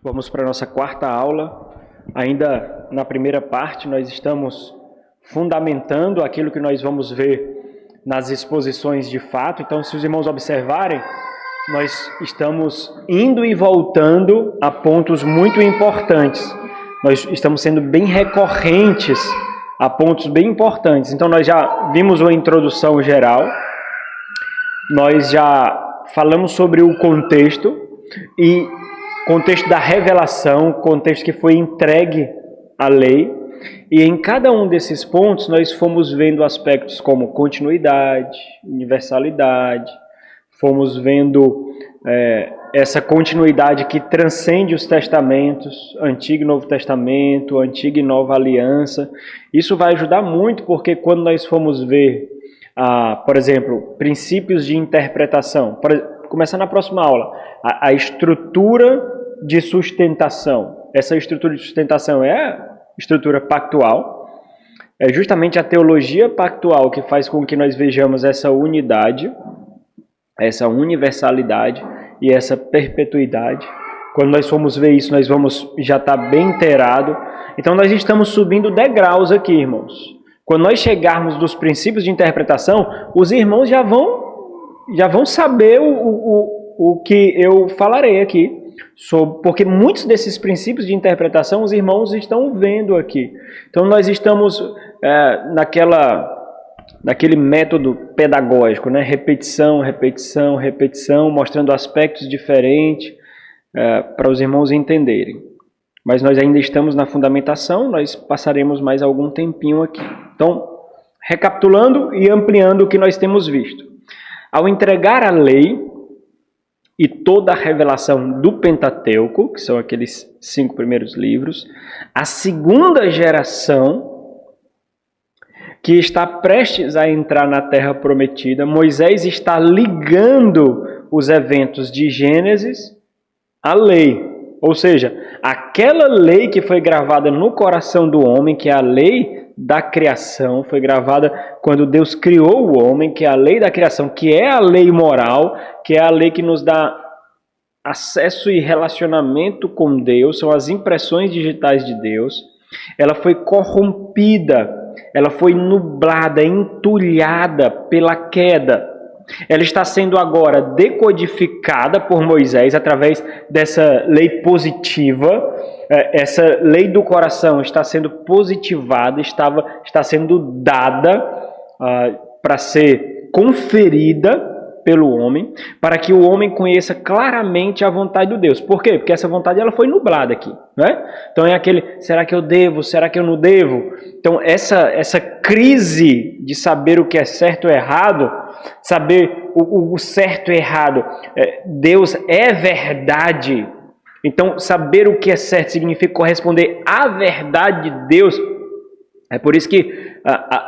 Vamos para a nossa quarta aula. Ainda na primeira parte, nós estamos fundamentando aquilo que nós vamos ver nas exposições de fato. Então, se os irmãos observarem, nós estamos indo e voltando a pontos muito importantes. Nós estamos sendo bem recorrentes a pontos bem importantes. Então, nós já vimos uma introdução geral, nós já falamos sobre o contexto e contexto da revelação, contexto que foi entregue à lei, e em cada um desses pontos nós fomos vendo aspectos como continuidade, universalidade, fomos vendo essa continuidade que transcende os testamentos, Antigo e Novo Testamento, Antiga e Nova Aliança. Isso vai ajudar muito porque quando nós formos ver, por exemplo, princípios de interpretação, começar na próxima aula, a estrutura de sustentação. Essa estrutura de sustentação é a estrutura pactual. É justamente a teologia pactual que faz com que nós vejamos essa unidade, essa universalidade e essa perpetuidade. Quando nós formos ver isso, nós vamos já estar bem inteirado. Então, nós estamos subindo degraus aqui, irmãos. Quando nós chegarmos dos princípios de interpretação, os irmãos já vão saber o que eu falarei aqui. Porque muitos desses princípios de interpretação os irmãos estão vendo aqui. Então nós estamos naquele método pedagógico, né? Repetição, repetição, repetição, mostrando aspectos diferentes para os irmãos entenderem. Mas nós ainda estamos na fundamentação, nós passaremos mais algum tempinho aqui. Então, recapitulando e ampliando o que nós temos visto. Ao entregar a lei e toda a revelação do Pentateuco, que são aqueles 5 primeiros livros, a segunda geração, que está prestes a entrar na Terra Prometida, Moisés está ligando os eventos de Gênesis à lei. Ou seja, aquela lei que foi gravada no coração do homem, que é a lei da criação, foi gravada quando Deus criou o homem, que é a lei da criação, que é a lei moral, que é a lei que nos dá acesso e relacionamento com Deus, são as impressões digitais de Deus. Ela foi corrompida, ela foi nublada, entulhada pela queda. Ela está sendo agora decodificada por Moisés através dessa lei positiva. Essa lei do coração está sendo positivada, está sendo dada para ser conferida pelo homem, para que o homem conheça claramente a vontade de Deus. Por quê? Porque essa vontade ela foi nublada aqui, né? Então é aquele, será que eu devo, será que eu não devo? Então essa crise de saber o que é certo ou errado, saber o certo e errado, Deus é verdade. Então saber o que é certo significa corresponder à verdade de Deus. É por isso que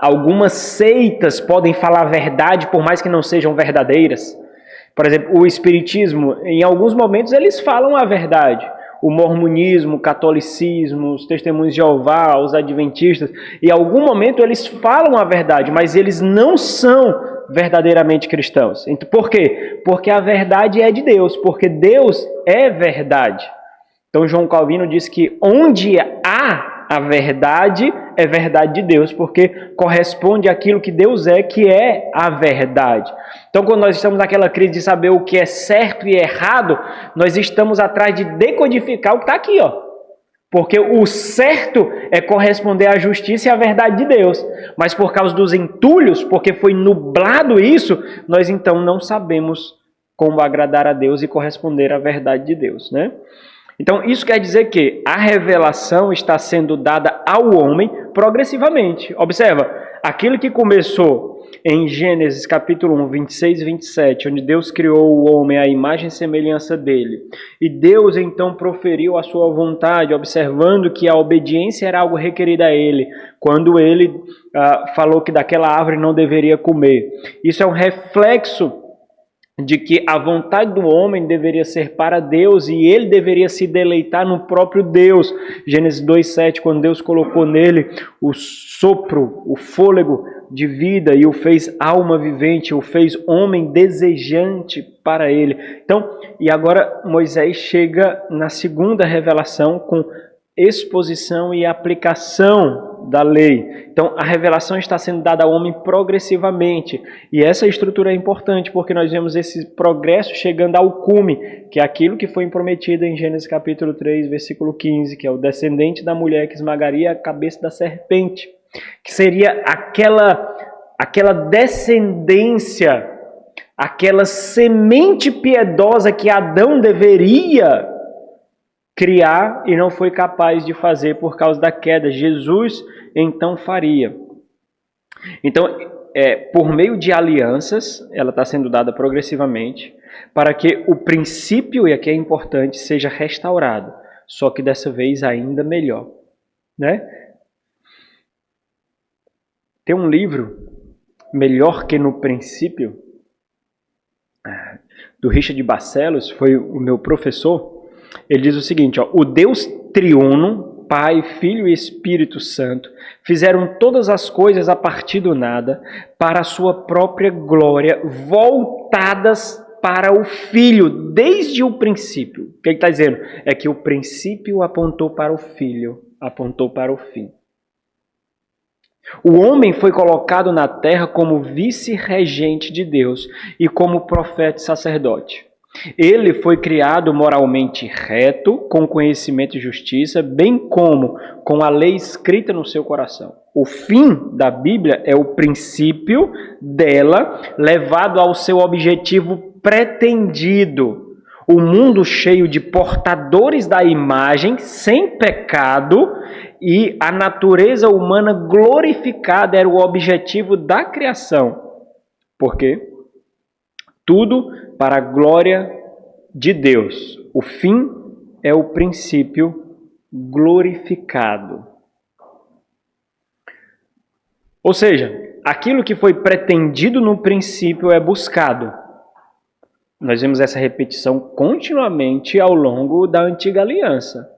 algumas seitas podem falar a verdade por mais que não sejam verdadeiras. Por exemplo, o espiritismo, em alguns momentos eles falam a verdade. O mormonismo, o catolicismo, os testemunhos de Jeová, os adventistas, em algum momento eles falam a verdade, mas eles não são verdadeiramente cristãos. Por quê? Porque a verdade é de Deus, porque Deus é verdade. Então João Calvino diz que onde há a verdade é verdade de Deus, porque corresponde àquilo que Deus é, que é a verdade. Então, quando nós estamos naquela crise de saber o que é certo e errado, nós estamos atrás de decodificar o que está aqui, ó. Porque o certo é corresponder à justiça e à verdade de Deus. Mas por causa dos entulhos, porque foi nublado isso, nós então não sabemos como agradar a Deus e corresponder à verdade de Deus, né? Então, isso quer dizer que a revelação está sendo dada ao homem progressivamente. Observa, aquilo que começou em Gênesis capítulo 1, 26 e 27, onde Deus criou o homem à imagem e semelhança dele, e Deus então proferiu a sua vontade, observando que a obediência era algo requerido a ele, quando ele falou que daquela árvore não deveria comer. Isso é um reflexo de que a vontade do homem deveria ser para Deus e ele deveria se deleitar no próprio Deus. Gênesis 2:7, quando Deus colocou nele o sopro, o fôlego de vida e o fez alma vivente, o fez homem desejante para ele. Então, e agora Moisés chega na segunda revelação com exposição e aplicação da lei. Então, a revelação está sendo dada ao homem progressivamente. E essa estrutura é importante, porque nós vemos esse progresso chegando ao cume, que é aquilo que foi prometido em Gênesis capítulo 3, versículo 15, que é o descendente da mulher que esmagaria a cabeça da serpente, que seria aquela descendência, aquela semente piedosa que Adão deveria criar e não foi capaz de fazer por causa da queda. Jesus então faria. Então, por meio de alianças, ela está sendo dada progressivamente para que o princípio, e aqui é importante, seja restaurado, só que dessa vez ainda melhor, né? Tem um livro, Melhor que no Princípio, do Richard Barcelos, foi o meu professor. Ele diz o seguinte, ó: o Deus triuno, Pai, Filho e Espírito Santo, fizeram todas as coisas a partir do nada, para a sua própria glória, voltadas para o Filho, desde o princípio. O que ele está dizendo? É que o princípio apontou para o Filho, apontou para o fim. O homem foi colocado na terra como vice-regente de Deus e como profeta e sacerdote. Ele foi criado moralmente reto, com conhecimento e justiça, bem como com a lei escrita no seu coração. O fim da Bíblia é o princípio dela, levado ao seu objetivo pretendido. O mundo cheio de portadores da imagem, sem pecado, e a natureza humana glorificada era o objetivo da criação. Por quê? Tudo para a glória de Deus. O fim é o princípio glorificado. Ou seja, aquilo que foi pretendido no princípio é buscado. Nós vemos essa repetição continuamente ao longo da antiga aliança.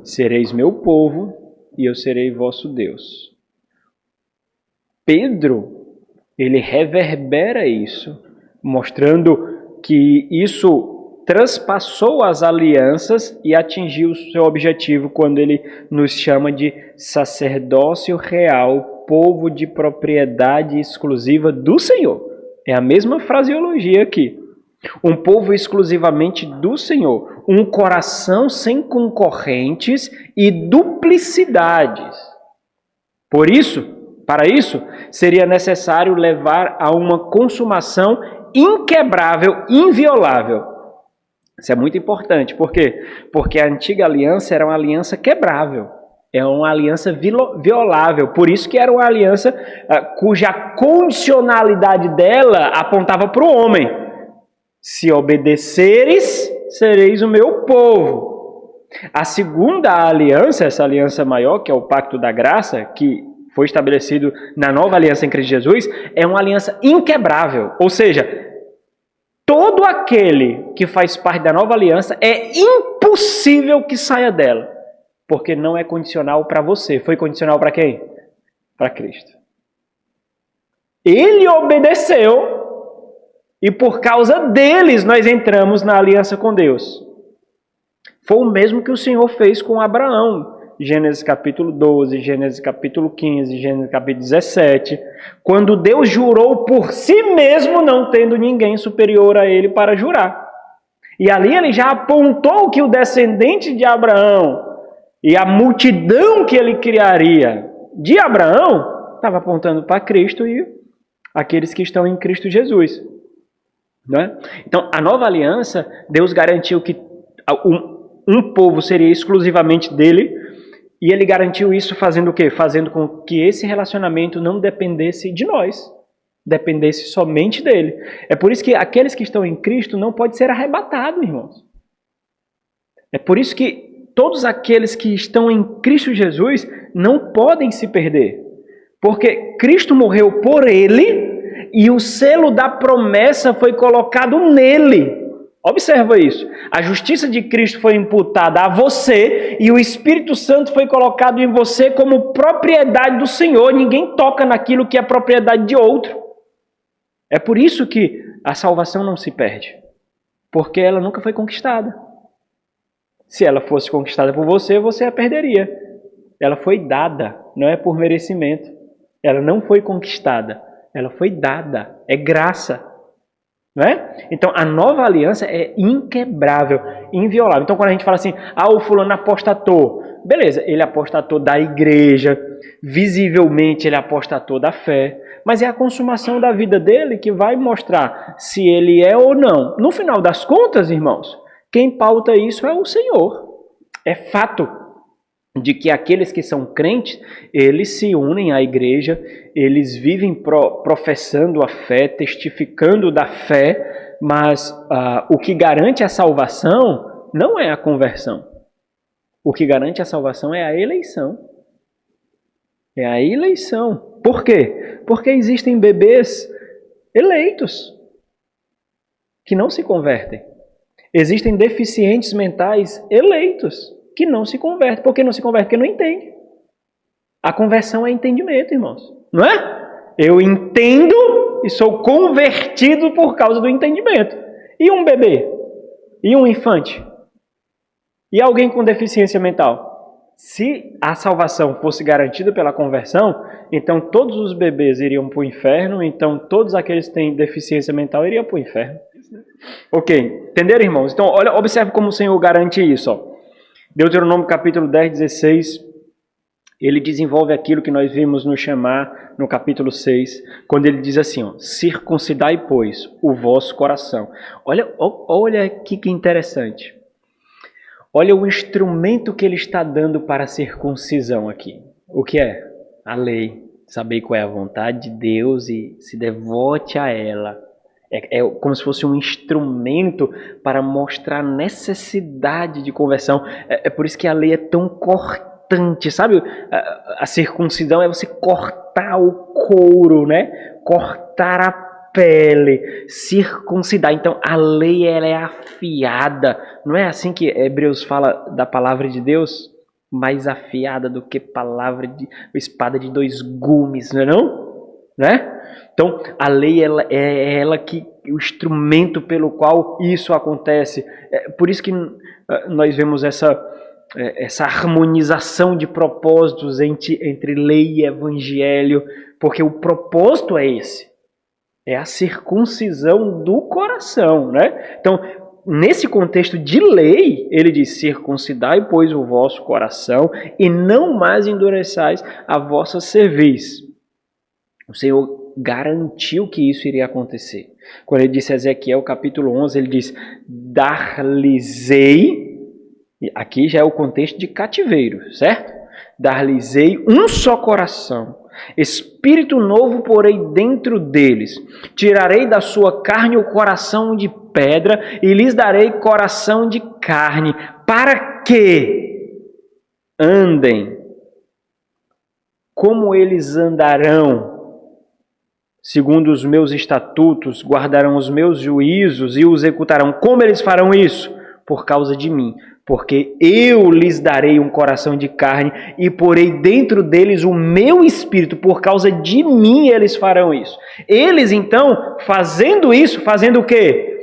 Sereis meu povo e eu serei vosso Deus. Pedro, ele reverbera isso, mostrando que isso transpassou as alianças e atingiu o seu objetivo quando ele nos chama de sacerdócio real, povo de propriedade exclusiva do Senhor. É a mesma fraseologia aqui. Um povo exclusivamente do Senhor, um coração sem concorrentes e duplicidades. Por isso, para isso, seria necessário levar a uma consumação inquebrável, inviolável. Isso é muito importante. Por quê? Porque a antiga aliança era uma aliança quebrável. É uma aliança violável. Por isso que era uma aliança cuja condicionalidade dela apontava para o homem. Se obedeceres, sereis o meu povo. A segunda aliança, essa aliança maior, que é o pacto da graça, que foi estabelecido na nova aliança em Cristo Jesus, é uma aliança inquebrável. Ou seja, todo aquele que faz parte da nova aliança é impossível que saia dela. Porque não é condicional para você. Foi condicional para quem? Para Cristo. Ele obedeceu e por causa deles nós entramos na aliança com Deus. Foi o mesmo que o Senhor fez com Abraão. Gênesis capítulo 12, Gênesis capítulo 15, Gênesis capítulo 17. Quando Deus jurou por si mesmo, não tendo ninguém superior a ele para jurar. E ali ele já apontou que o descendente de Abraão e a multidão que ele criaria de Abraão estava apontando para Cristo e aqueles que estão em Cristo Jesus. Né? Então, a nova aliança, Deus garantiu que um povo seria exclusivamente dele, e ele garantiu isso fazendo o quê? Fazendo com que esse relacionamento não dependesse de nós, dependesse somente dele. É por isso que aqueles que estão em Cristo não podem ser arrebatados, irmãos. É por isso que todos aqueles que estão em Cristo Jesus não podem se perder, porque Cristo morreu por ele, e o selo da promessa foi colocado nele. Observa isso. A justiça de Cristo foi imputada a você e o Espírito Santo foi colocado em você como propriedade do Senhor. Ninguém toca naquilo que é propriedade de outro. É por isso que a salvação não se perde. Porque ela nunca foi conquistada. Se ela fosse conquistada por você, você a perderia. Ela foi dada, não é por merecimento. Ela não foi conquistada, ela foi dada. É graça. Não é? Então, a nova aliança é inquebrável, inviolável. Então, quando a gente fala assim, o fulano apostatou. Beleza, ele apostatou da igreja, visivelmente ele apostatou da fé, mas é a consumação da vida dele que vai mostrar se ele é ou não. No final das contas, irmãos, quem pauta isso é o Senhor. É fato de que aqueles que são crentes, eles se unem à igreja, eles vivem professando a fé, testificando da fé, mas o que garante a salvação não é a conversão. O que garante a salvação é a eleição. É a eleição. Por quê? Porque existem bebês eleitos que não se convertem. Existem deficientes mentais eleitos que não se convertem. Por que não se convertem? Porque não entende. A conversão é entendimento, irmãos. Não é? Eu entendo e sou convertido por causa do entendimento. E um bebê? E um infante? E alguém com deficiência mental? Se a salvação fosse garantida pela conversão, então todos os bebês iriam para o inferno, então todos aqueles que têm deficiência mental iriam para o inferno. Ok, entenderam, irmãos? Então, olha, observe como o Senhor garante isso. Ó. Deuteronômio capítulo 10, 16, ele desenvolve aquilo que nós vimos no chamar no capítulo 6, quando ele diz assim, ó, circuncidai, pois, o vosso coração. Olha aqui que interessante. Olha o instrumento que ele está dando para a circuncisão aqui. O que é? A lei. Saber qual é a vontade de Deus e se devote a ela. É como se fosse um instrumento para mostrar a necessidade de conversão. É por isso que a lei é tão cortante, sabe? A circuncisão é você cortar o couro, né? Cortar a pele, circuncidar. Então, a lei ela é afiada. Não é assim que Hebreus fala da palavra de Deus? Mais afiada do que espada de 2 gumes, não é não? Né? Então, a lei é ela que o instrumento pelo qual isso acontece. Por isso que nós vemos essa harmonização de propósitos entre lei e evangelho, porque o propósito é esse. É a circuncisão do coração, né? Então, nesse contexto de lei, ele diz, circuncidai, pois, o vosso coração e não mais endureçais a vossa cerviz. O Senhor garantiu que isso iria acontecer. Quando ele disse a Ezequiel, capítulo 11, ele diz, dar-lhes-ei, aqui já é o contexto de cativeiro, certo? Dar-lhes-ei um só coração, espírito novo porei dentro deles, tirarei da sua carne o coração de pedra e lhes darei coração de carne, para que andem como eles andarão, segundo os meus estatutos, guardarão os meus juízos e os executarão. Como eles farão isso? Por causa de mim. Porque eu lhes darei um coração de carne e porei dentro deles o meu espírito. Por causa de mim eles farão isso. Eles, então, fazendo isso, fazendo o quê?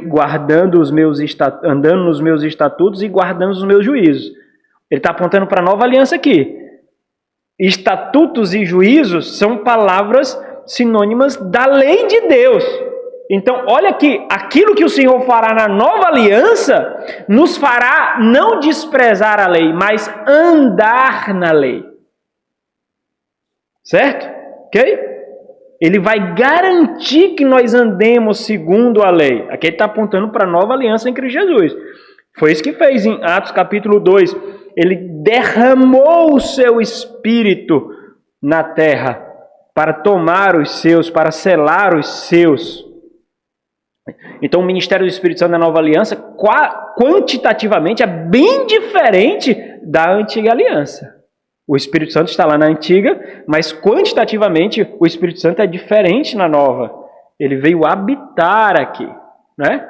Guardando os meus andando nos meus estatutos e guardando os meus juízos. Ele está apontando para a nova aliança aqui. Estatutos e juízos são palavras sinônimas da lei de Deus. Então, olha aqui, aquilo que o Senhor fará na nova aliança nos fará não desprezar a lei, mas andar na lei. Certo? Ok? Ele vai garantir que nós andemos segundo a lei. Aqui ele está apontando para a nova aliança em Cristo Jesus. Foi isso que fez em Atos capítulo 2. Ele derramou o seu espírito na terra para tomar os seus, para selar os seus. Então, o ministério do Espírito Santo da Nova Aliança, quantitativamente, é bem diferente da Antiga Aliança. O Espírito Santo está lá na Antiga, mas quantitativamente o Espírito Santo é diferente na Nova. Ele veio habitar aqui, né?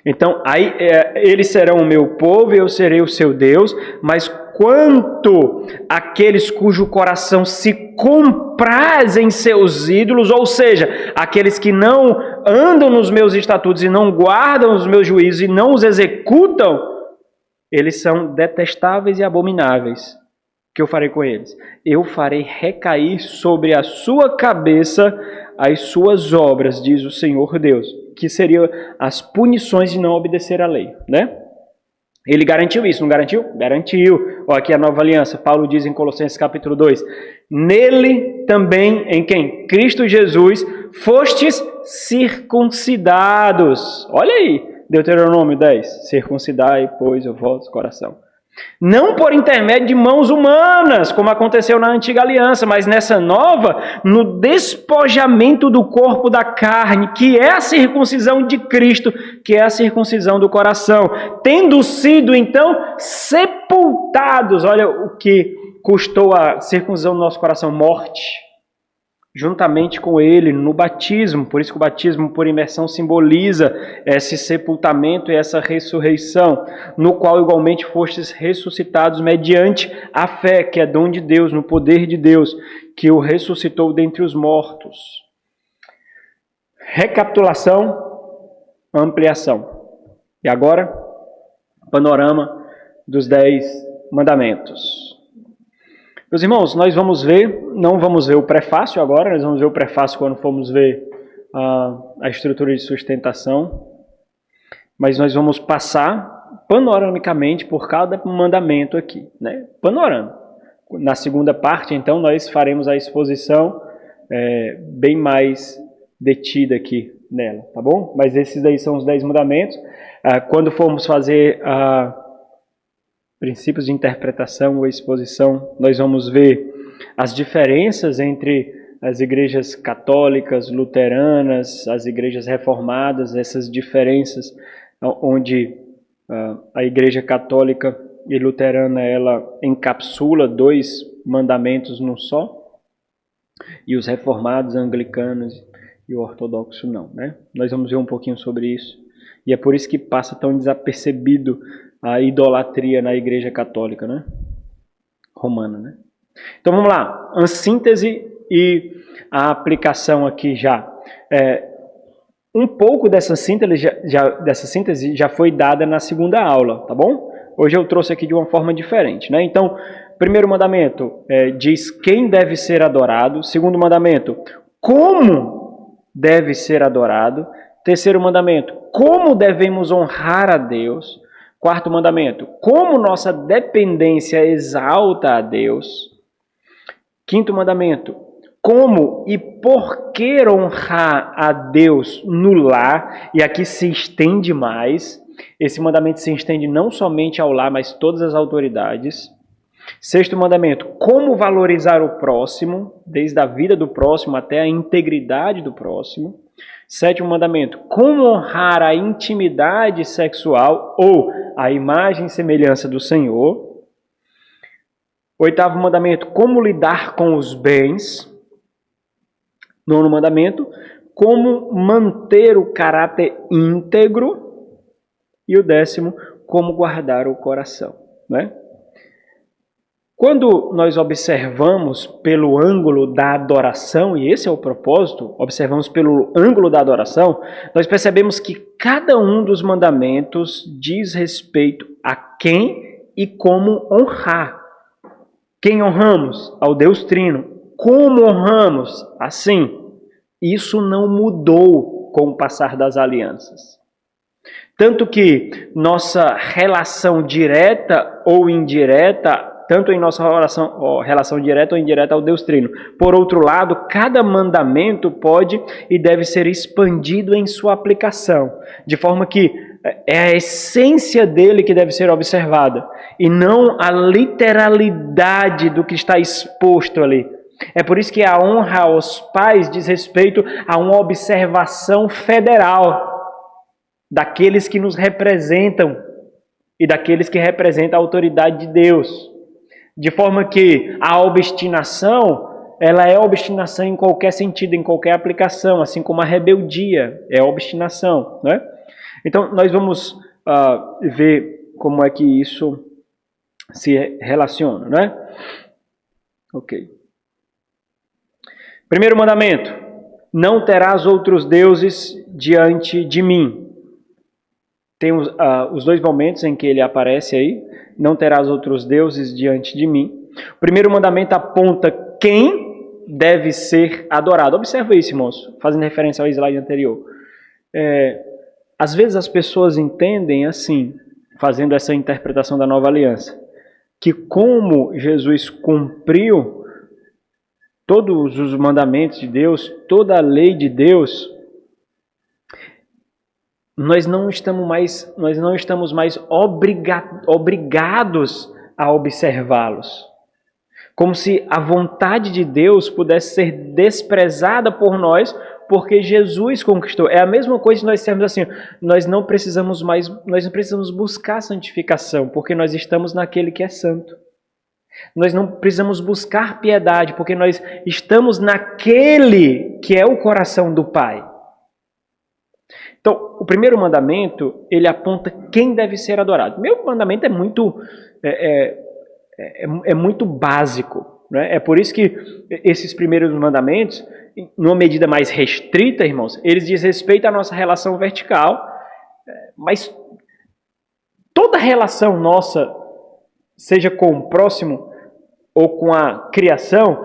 Então, aí eles serão o meu povo e eu serei o seu Deus, mas quanto àqueles cujo coração se compraz em seus ídolos, ou seja, aqueles que não andam nos meus estatutos e não guardam os meus juízos e não os executam, eles são detestáveis e abomináveis. O que eu farei com eles? Eu farei recair sobre a sua cabeça as suas obras, diz o Senhor Deus, que seriam as punições de não obedecer à lei, né? Ele garantiu isso, não garantiu? Garantiu. Ó, aqui a nova aliança, Paulo diz em Colossenses capítulo 2, nele também, em quem? Cristo Jesus, fostes circuncidados. Olha aí, Deuteronômio 10, circuncidai, pois, o vosso coração. Não por intermédio de mãos humanas, como aconteceu na antiga aliança, mas nessa nova, no despojamento do corpo da carne, que é a circuncisão de Cristo, que é a circuncisão do coração. Tendo sido, então, sepultados, olha o que custou a circuncisão do nosso coração, morte, juntamente com ele no batismo. Por isso que o batismo por imersão simboliza esse sepultamento e essa ressurreição, no qual igualmente fostes ressuscitados mediante a fé, que é dom de Deus, no poder de Deus, que o ressuscitou dentre os mortos. Recapitulação, ampliação. E agora, panorama dos 10 mandamentos. Meus irmãos, nós vamos ver, não vamos ver o prefácio agora, nós vamos ver o prefácio quando formos ver a estrutura de sustentação, mas nós vamos passar panoramicamente por cada mandamento aqui, né? Panorama. Na segunda parte, então, nós faremos a exposição bem mais detida aqui nela, tá bom? Mas esses daí são os 10 mandamentos. Quando formos fazer princípios de interpretação ou exposição, nós vamos ver as diferenças entre as igrejas católicas, luteranas, as igrejas reformadas, essas diferenças onde a igreja católica e luterana ela encapsula 2 mandamentos num só, e os reformados, anglicanos e o ortodoxo não, né? Nós vamos ver um pouquinho sobre isso, e é por isso que passa tão desapercebido a idolatria na igreja católica, né? Romana, né? Então vamos lá, a síntese e a aplicação aqui já. Um pouco dessa síntese já foi dada na segunda aula, tá bom? Hoje eu trouxe aqui de uma forma diferente, né? Então, primeiro mandamento diz quem deve ser adorado. Segundo mandamento, como deve ser adorado. Terceiro mandamento, como devemos honrar a Deus. Quarto mandamento, como nossa dependência exalta a Deus. Quinto mandamento, como e por que honrar a Deus no lar. E aqui se estende mais. Esse mandamento se estende não somente ao lar, mas todas as autoridades. Sexto mandamento, como valorizar o próximo, desde a vida do próximo até a integridade do próximo. Sétimo mandamento, como honrar a intimidade sexual ou a imagem e semelhança do Senhor. Oitavo mandamento, como lidar com os bens. Nono mandamento, como manter o caráter íntegro. E o 10º, como guardar o coração, né? Quando nós observamos pelo ângulo da adoração, e esse é o propósito, observamos pelo ângulo da adoração, nós percebemos que cada um dos mandamentos diz respeito a quem e como honrar. Quem honramos? Ao Deus Trino. Como honramos? Assim. Isso não mudou com o passar das alianças. Tanto que nossa relação direta ou indireta, tanto em nossa relação direta ou indireta ao Deus Trino. Por outro lado, cada mandamento pode e deve ser expandido em sua aplicação, de forma que é a essência dele que deve ser observada, e não a literalidade do que está exposto ali. É por isso que a honra aos pais diz respeito a uma observação federal daqueles que nos representam e daqueles que representam a autoridade de Deus. De forma que a obstinação, ela é obstinação em qualquer sentido, em qualquer aplicação, assim como a rebeldia é obstinação, né? Então, nós vamos ver como é que isso se relaciona, né? Ok. Primeiro mandamento: não terás outros deuses diante de mim. Tem os dois momentos em que ele aparece aí. Não terás outros deuses diante de mim. O primeiro mandamento aponta quem deve ser adorado. Observa isso, irmãos, fazendo referência ao slide anterior. Às vezes as pessoas entendem assim, fazendo essa interpretação da nova aliança, que como Jesus cumpriu todos os mandamentos de Deus, toda a lei de Deus, nós não estamos mais obrigados a observá-los. Como se a vontade de Deus pudesse ser desprezada por nós, porque Jesus conquistou. É a mesma coisa que nós dissemos assim, nós não precisamos buscar santificação, porque nós estamos naquele que é santo. Nós não precisamos buscar piedade, porque nós estamos naquele que é o coração do Pai. Então, o primeiro mandamento, ele aponta quem deve ser adorado. O primeiro mandamento é muito básico, né? É por isso que esses primeiros mandamentos, numa medida mais restrita, irmãos, eles dizem respeito à nossa relação vertical, mas toda relação nossa, seja com o próximo ou com a criação,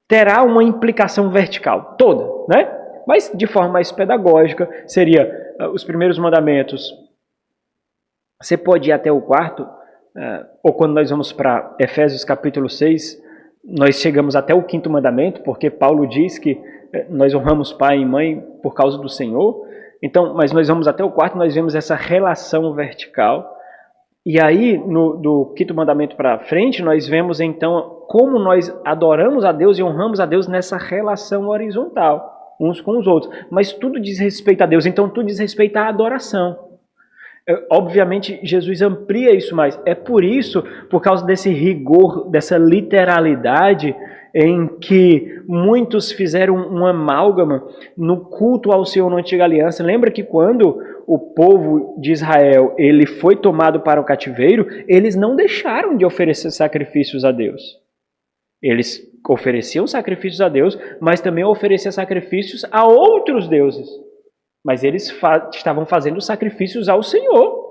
terá uma implicação vertical, toda, né? Mas de forma mais pedagógica, seria os primeiros mandamentos. Você pode ir até o quarto, ou quando nós vamos para Efésios capítulo 6, nós chegamos até o quinto mandamento, porque Paulo diz que nós honramos pai e mãe por causa do Senhor. Então, mas nós vamos até o quarto, nós vemos essa relação vertical. E aí, do quinto mandamento para frente, nós vemos então como nós adoramos a Deus e honramos a Deus nessa relação horizontal, uns com os outros. Mas tudo diz respeito a Deus, então tudo diz respeito à adoração. Obviamente, Jesus amplia isso mais. É por isso, por causa desse rigor, dessa literalidade, em que muitos fizeram um amálgama no culto ao Senhor na Antiga Aliança. Lembra que quando o povo de Israel ele foi tomado para o cativeiro, eles não deixaram de oferecer sacrifícios a Deus. Eles ofereciam sacrifícios a Deus, mas também ofereciam sacrifícios a outros deuses. Mas eles estavam fazendo sacrifícios ao Senhor.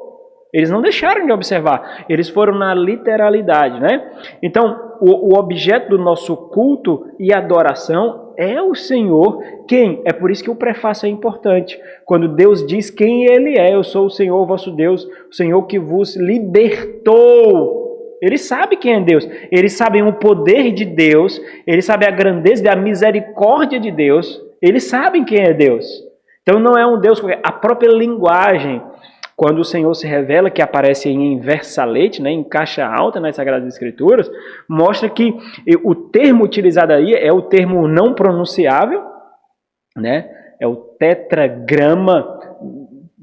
Eles não deixaram de observar. Eles foram na literalidade, né? Então, o objeto do nosso culto e adoração é o Senhor. Quem? É por isso que o prefácio é importante. Quando Deus diz quem Ele é, eu sou o Senhor, vosso Deus, o Senhor que vos libertou. Eles sabem quem é Deus. Eles sabem o poder de Deus. Eles sabem a grandeza e a misericórdia de Deus. Eles sabem quem é Deus. Então não é um Deus qualquer. A própria linguagem, quando o Senhor se revela, que aparece em versalete, né, em caixa alta nas Sagradas Escrituras, mostra que o termo utilizado aí é o termo não pronunciável, né? É o tetragrama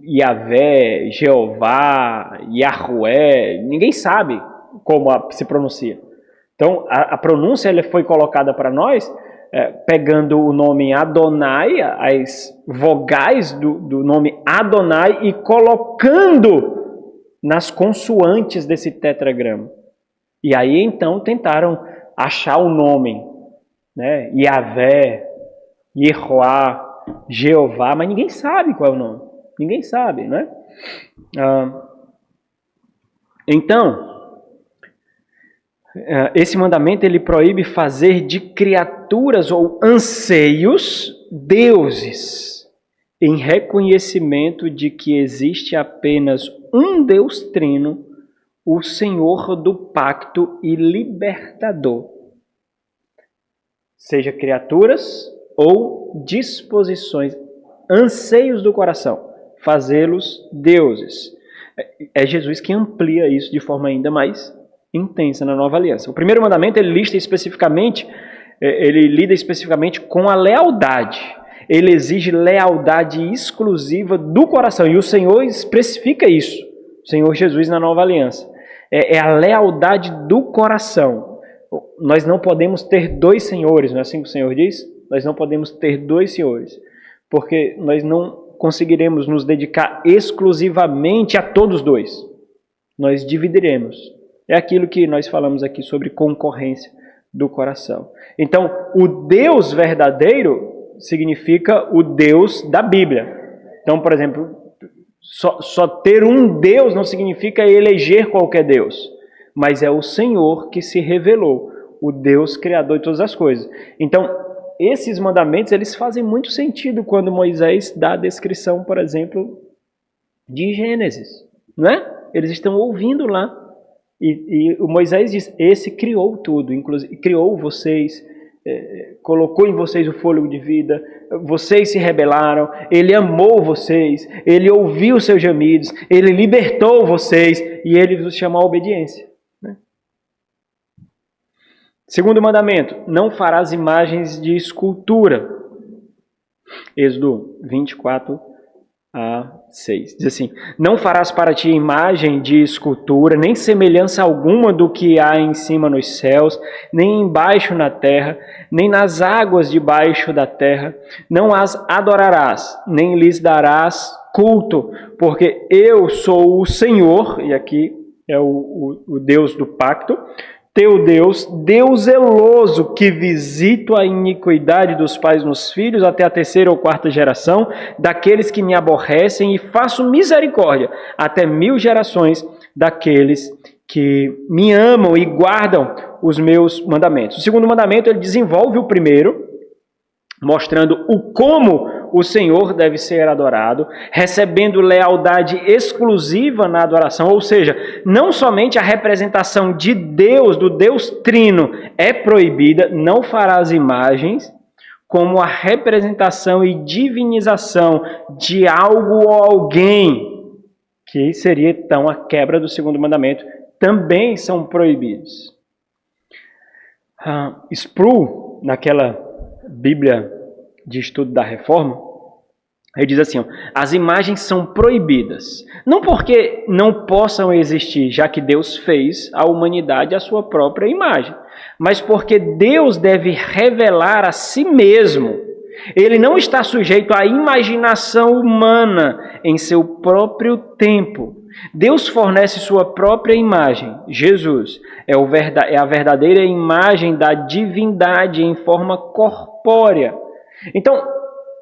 Yahvé, Jeová, Yahué, ninguém sabe como se pronuncia. Então a pronúncia ela foi colocada para nós pegando o nome Adonai, as vogais do nome Adonai e colocando nas consoantes desse tetragrama. E aí então tentaram achar o nome, né? Yahvé, Yehoá, Jeová, mas ninguém sabe qual é o nome. Ninguém sabe, né? Então, esse mandamento ele proíbe fazer de criaturas ou anseios deuses, em reconhecimento de que existe apenas um Deus trino, o Senhor do pacto e libertador. Seja criaturas ou disposições, anseios do coração, fazê-los deuses. É Jesus que amplia isso de forma ainda mais intensa na Nova Aliança. O primeiro mandamento ele lida especificamente com a lealdade. Ele exige lealdade exclusiva do coração e o Senhor especifica isso. O Senhor Jesus na Nova Aliança é a lealdade do coração. Nós não podemos ter dois senhores, não é assim que o Senhor diz? Nós não podemos ter dois senhores, porque nós não conseguiremos nos dedicar exclusivamente a todos dois. Nós dividiremos. É aquilo que nós falamos aqui sobre concorrência do coração. Então, o Deus verdadeiro significa o Deus da Bíblia. Então, por exemplo, só ter um Deus não significa eleger qualquer Deus, mas é o Senhor que se revelou, o Deus criador de todas as coisas. Então, esses mandamentos, eles fazem muito sentido quando Moisés dá a descrição, por exemplo, de Gênesis, não é? Eles estão ouvindo lá. E o Moisés diz, esse criou tudo, inclusive criou vocês, colocou em vocês o fôlego de vida, vocês se rebelaram, ele amou vocês, ele ouviu seus gemidos, ele libertou vocês e ele vos chamou à obediência. Né? Segundo mandamento, não farás imagens de escultura. Êxodo 24 a 6. Diz assim, não farás para ti imagem de escultura, nem semelhança alguma do que há em cima nos céus, nem embaixo na terra, nem nas águas debaixo da terra. Não as adorarás, nem lhes darás culto, porque eu sou o Senhor, e aqui é o Deus do pacto, teu Deus, Deus zeloso, que visito a iniquidade dos pais nos filhos até a 3ª ou 4ª geração, daqueles que me aborrecem, e faço misericórdia até 1000 gerações daqueles que me amam e guardam os meus mandamentos. O segundo mandamento, ele desenvolve o primeiro, mostrando o como o Senhor deve ser adorado, recebendo lealdade exclusiva na adoração, ou seja, não somente a representação de Deus, do Deus Trino, é proibida, não farás imagens, como a representação e divinização de algo ou alguém, que seria então a quebra do segundo mandamento, também são proibidos. Sproul, naquela Bíblia de Estudo da Reforma, ele diz assim, as imagens são proibidas, não porque não possam existir, já que Deus fez a humanidade a sua própria imagem, mas porque Deus deve revelar a si mesmo. Ele não está sujeito à imaginação humana em seu próprio tempo. Deus fornece sua própria imagem. Jesus é a verdadeira imagem da divindade em forma corpórea. Então,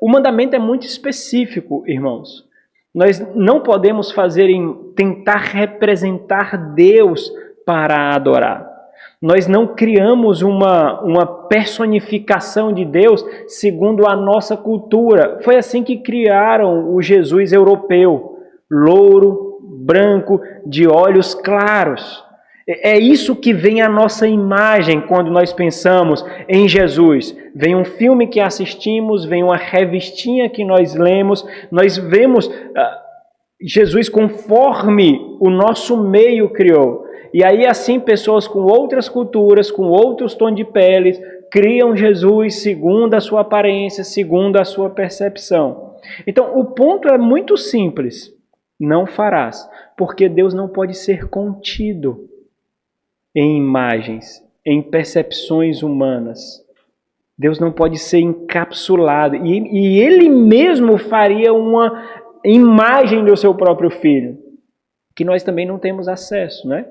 o mandamento é muito específico, irmãos. Nós não podemos tentar representar Deus para adorar. Nós não criamos uma personificação de Deus segundo a nossa cultura. Foi assim que criaram o Jesus europeu, louro, branco, de olhos claros. É isso que vem a nossa imagem quando nós pensamos em Jesus. Vem um filme que assistimos, vem uma revistinha que nós lemos, nós vemos Jesus conforme o nosso meio criou. E aí assim pessoas com outras culturas, com outros tons de pele, criam Jesus segundo a sua aparência, segundo a sua percepção. Então o ponto é muito simples. Não farás, porque Deus não pode ser contido em imagens, em percepções humanas. Deus não pode ser encapsulado. E Ele mesmo faria uma imagem do seu próprio Filho, que nós também não temos acesso, né?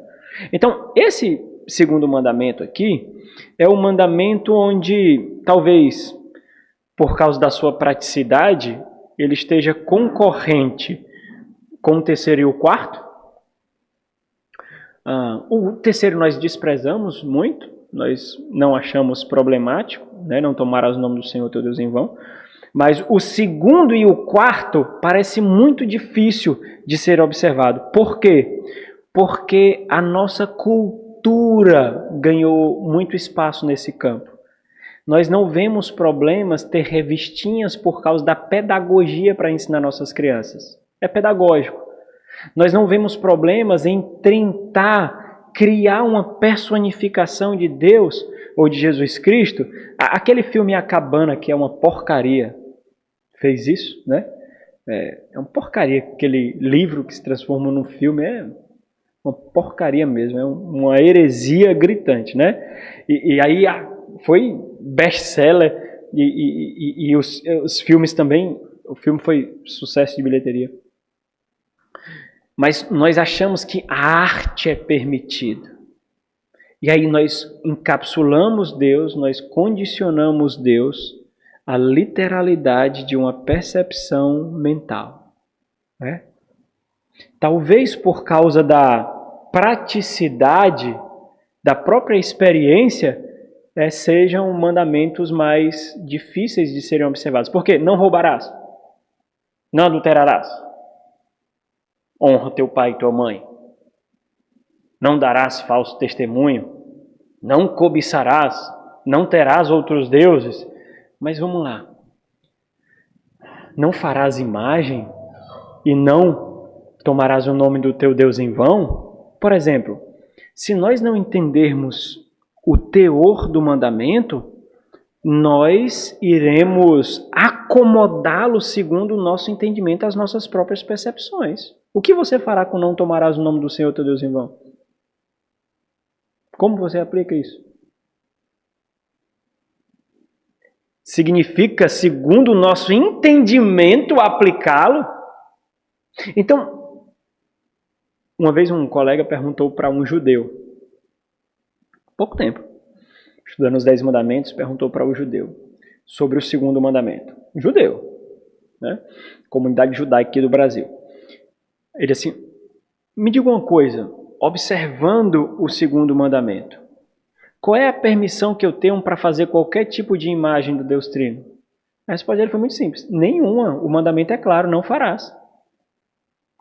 Então, esse segundo mandamento aqui é um mandamento onde, talvez, por causa da sua praticidade, ele esteja concorrente com o terceiro e o quarto. O terceiro nós desprezamos muito, nós não achamos problemático, né? Não tomarás o nome do Senhor teu Deus em vão. Mas o segundo e o quarto parece muito difícil de ser observado. Por quê? Porque a nossa cultura ganhou muito espaço nesse campo. Nós não vemos problemas ter revistinhas por causa da pedagogia para ensinar nossas crianças. É pedagógico. Nós não vemos problemas em tentar criar uma personificação de Deus ou de Jesus Cristo. Aquele filme A Cabana, que é uma porcaria, fez isso, né? É uma porcaria. Aquele livro que se transforma num filme é uma porcaria mesmo, é uma heresia gritante, né? E aí foi best-seller e os filmes também O filme foi sucesso de bilheteria. Mas nós achamos que a arte é permitida. E aí nós encapsulamos Deus, nós condicionamos Deus à literalidade de uma percepção mental. Né? Talvez por causa da praticidade da própria experiência, sejam mandamentos mais difíceis de serem observados. Por quê? Não roubarás. Não adulterarás. Honra teu pai e tua mãe. Não darás falso testemunho. Não cobiçarás. Não terás outros deuses. Mas vamos lá. Não farás imagem e não tomarás o nome do teu Deus em vão? Por exemplo, se nós não entendermos o teor do mandamento, nós iremos acomodá-lo segundo o nosso entendimento, as nossas próprias percepções. O que você fará com não tomarás o nome do Senhor teu Deus em vão? Como você aplica isso? Significa, segundo o nosso entendimento, aplicá-lo? Então, uma vez um colega perguntou para um judeu, pouco tempo, estudando os 10 mandamentos, perguntou para o judeu sobre o segundo mandamento. Um judeu, né? Comunidade judaica aqui do Brasil. Ele assim, me diga uma coisa, observando o segundo mandamento, qual é a permissão que eu tenho para fazer qualquer tipo de imagem do Deus Trino? A resposta dele foi muito simples, nenhuma, o mandamento é claro, não farás.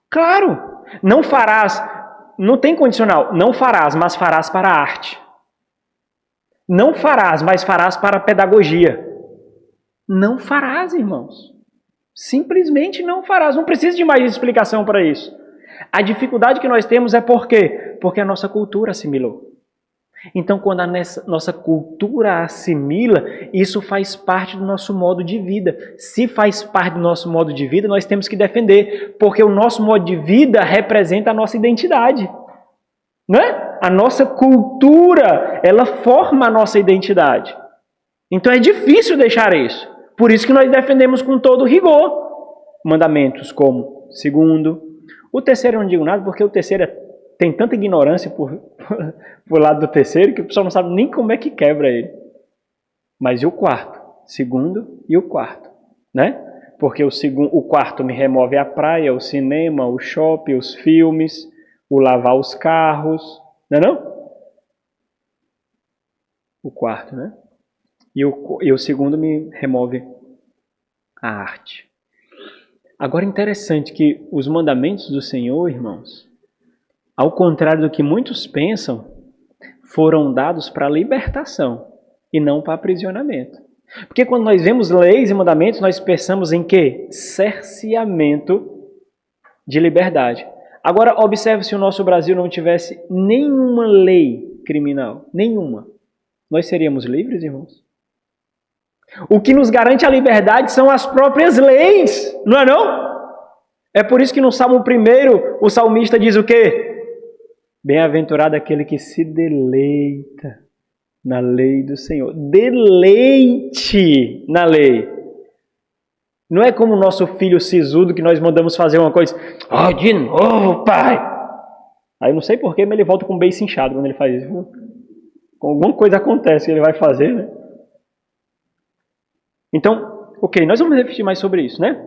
Claro, não farás, não tem condicional, não farás, mas farás para a arte. Não farás, mas farás para a pedagogia. Não farás, irmãos. Simplesmente não farás. Não precisa de mais explicação para isso. A dificuldade que nós temos é por quê? Porque a nossa cultura assimilou. Então, quando a nossa cultura assimila, isso faz parte do nosso modo de vida. Se faz parte do nosso modo de vida, nós temos que defender, porque o nosso modo de vida representa a nossa identidade. Não é? A nossa cultura, ela forma a nossa identidade. Então é difícil deixar isso. Por isso que nós defendemos com todo rigor mandamentos como segundo. O terceiro eu não digo nada, porque o terceiro tem tanta ignorância por lado do terceiro que o pessoal não sabe nem como é que quebra ele. Mas e o quarto? Segundo e o quarto, né? Porque o quarto me remove a praia, o cinema, o shopping, os filmes, o lavar os carros, não é não? O quarto, né? E o segundo me remove a arte. Agora, interessante que os mandamentos do Senhor, irmãos, ao contrário do que muitos pensam, foram dados para libertação e não para aprisionamento. Porque quando nós vemos leis e mandamentos, nós pensamos em quê? Cerceamento de liberdade. Agora, observe se o nosso Brasil não tivesse nenhuma lei criminal, nenhuma. Nós seríamos livres, irmãos? O que nos garante a liberdade são as próprias leis, não é não? É por isso que no Salmo 1, o salmista diz o quê? Bem-aventurado aquele que se deleita na lei do Senhor. Deleite na lei. Não é como o nosso filho sisudo que nós mandamos fazer uma coisa. Oh, de novo, pai! Aí não sei porquê, mas ele volta com o beiço inchado quando ele faz isso. Alguma coisa acontece que ele vai fazer, né? Então, ok, nós vamos refletir mais sobre isso, né?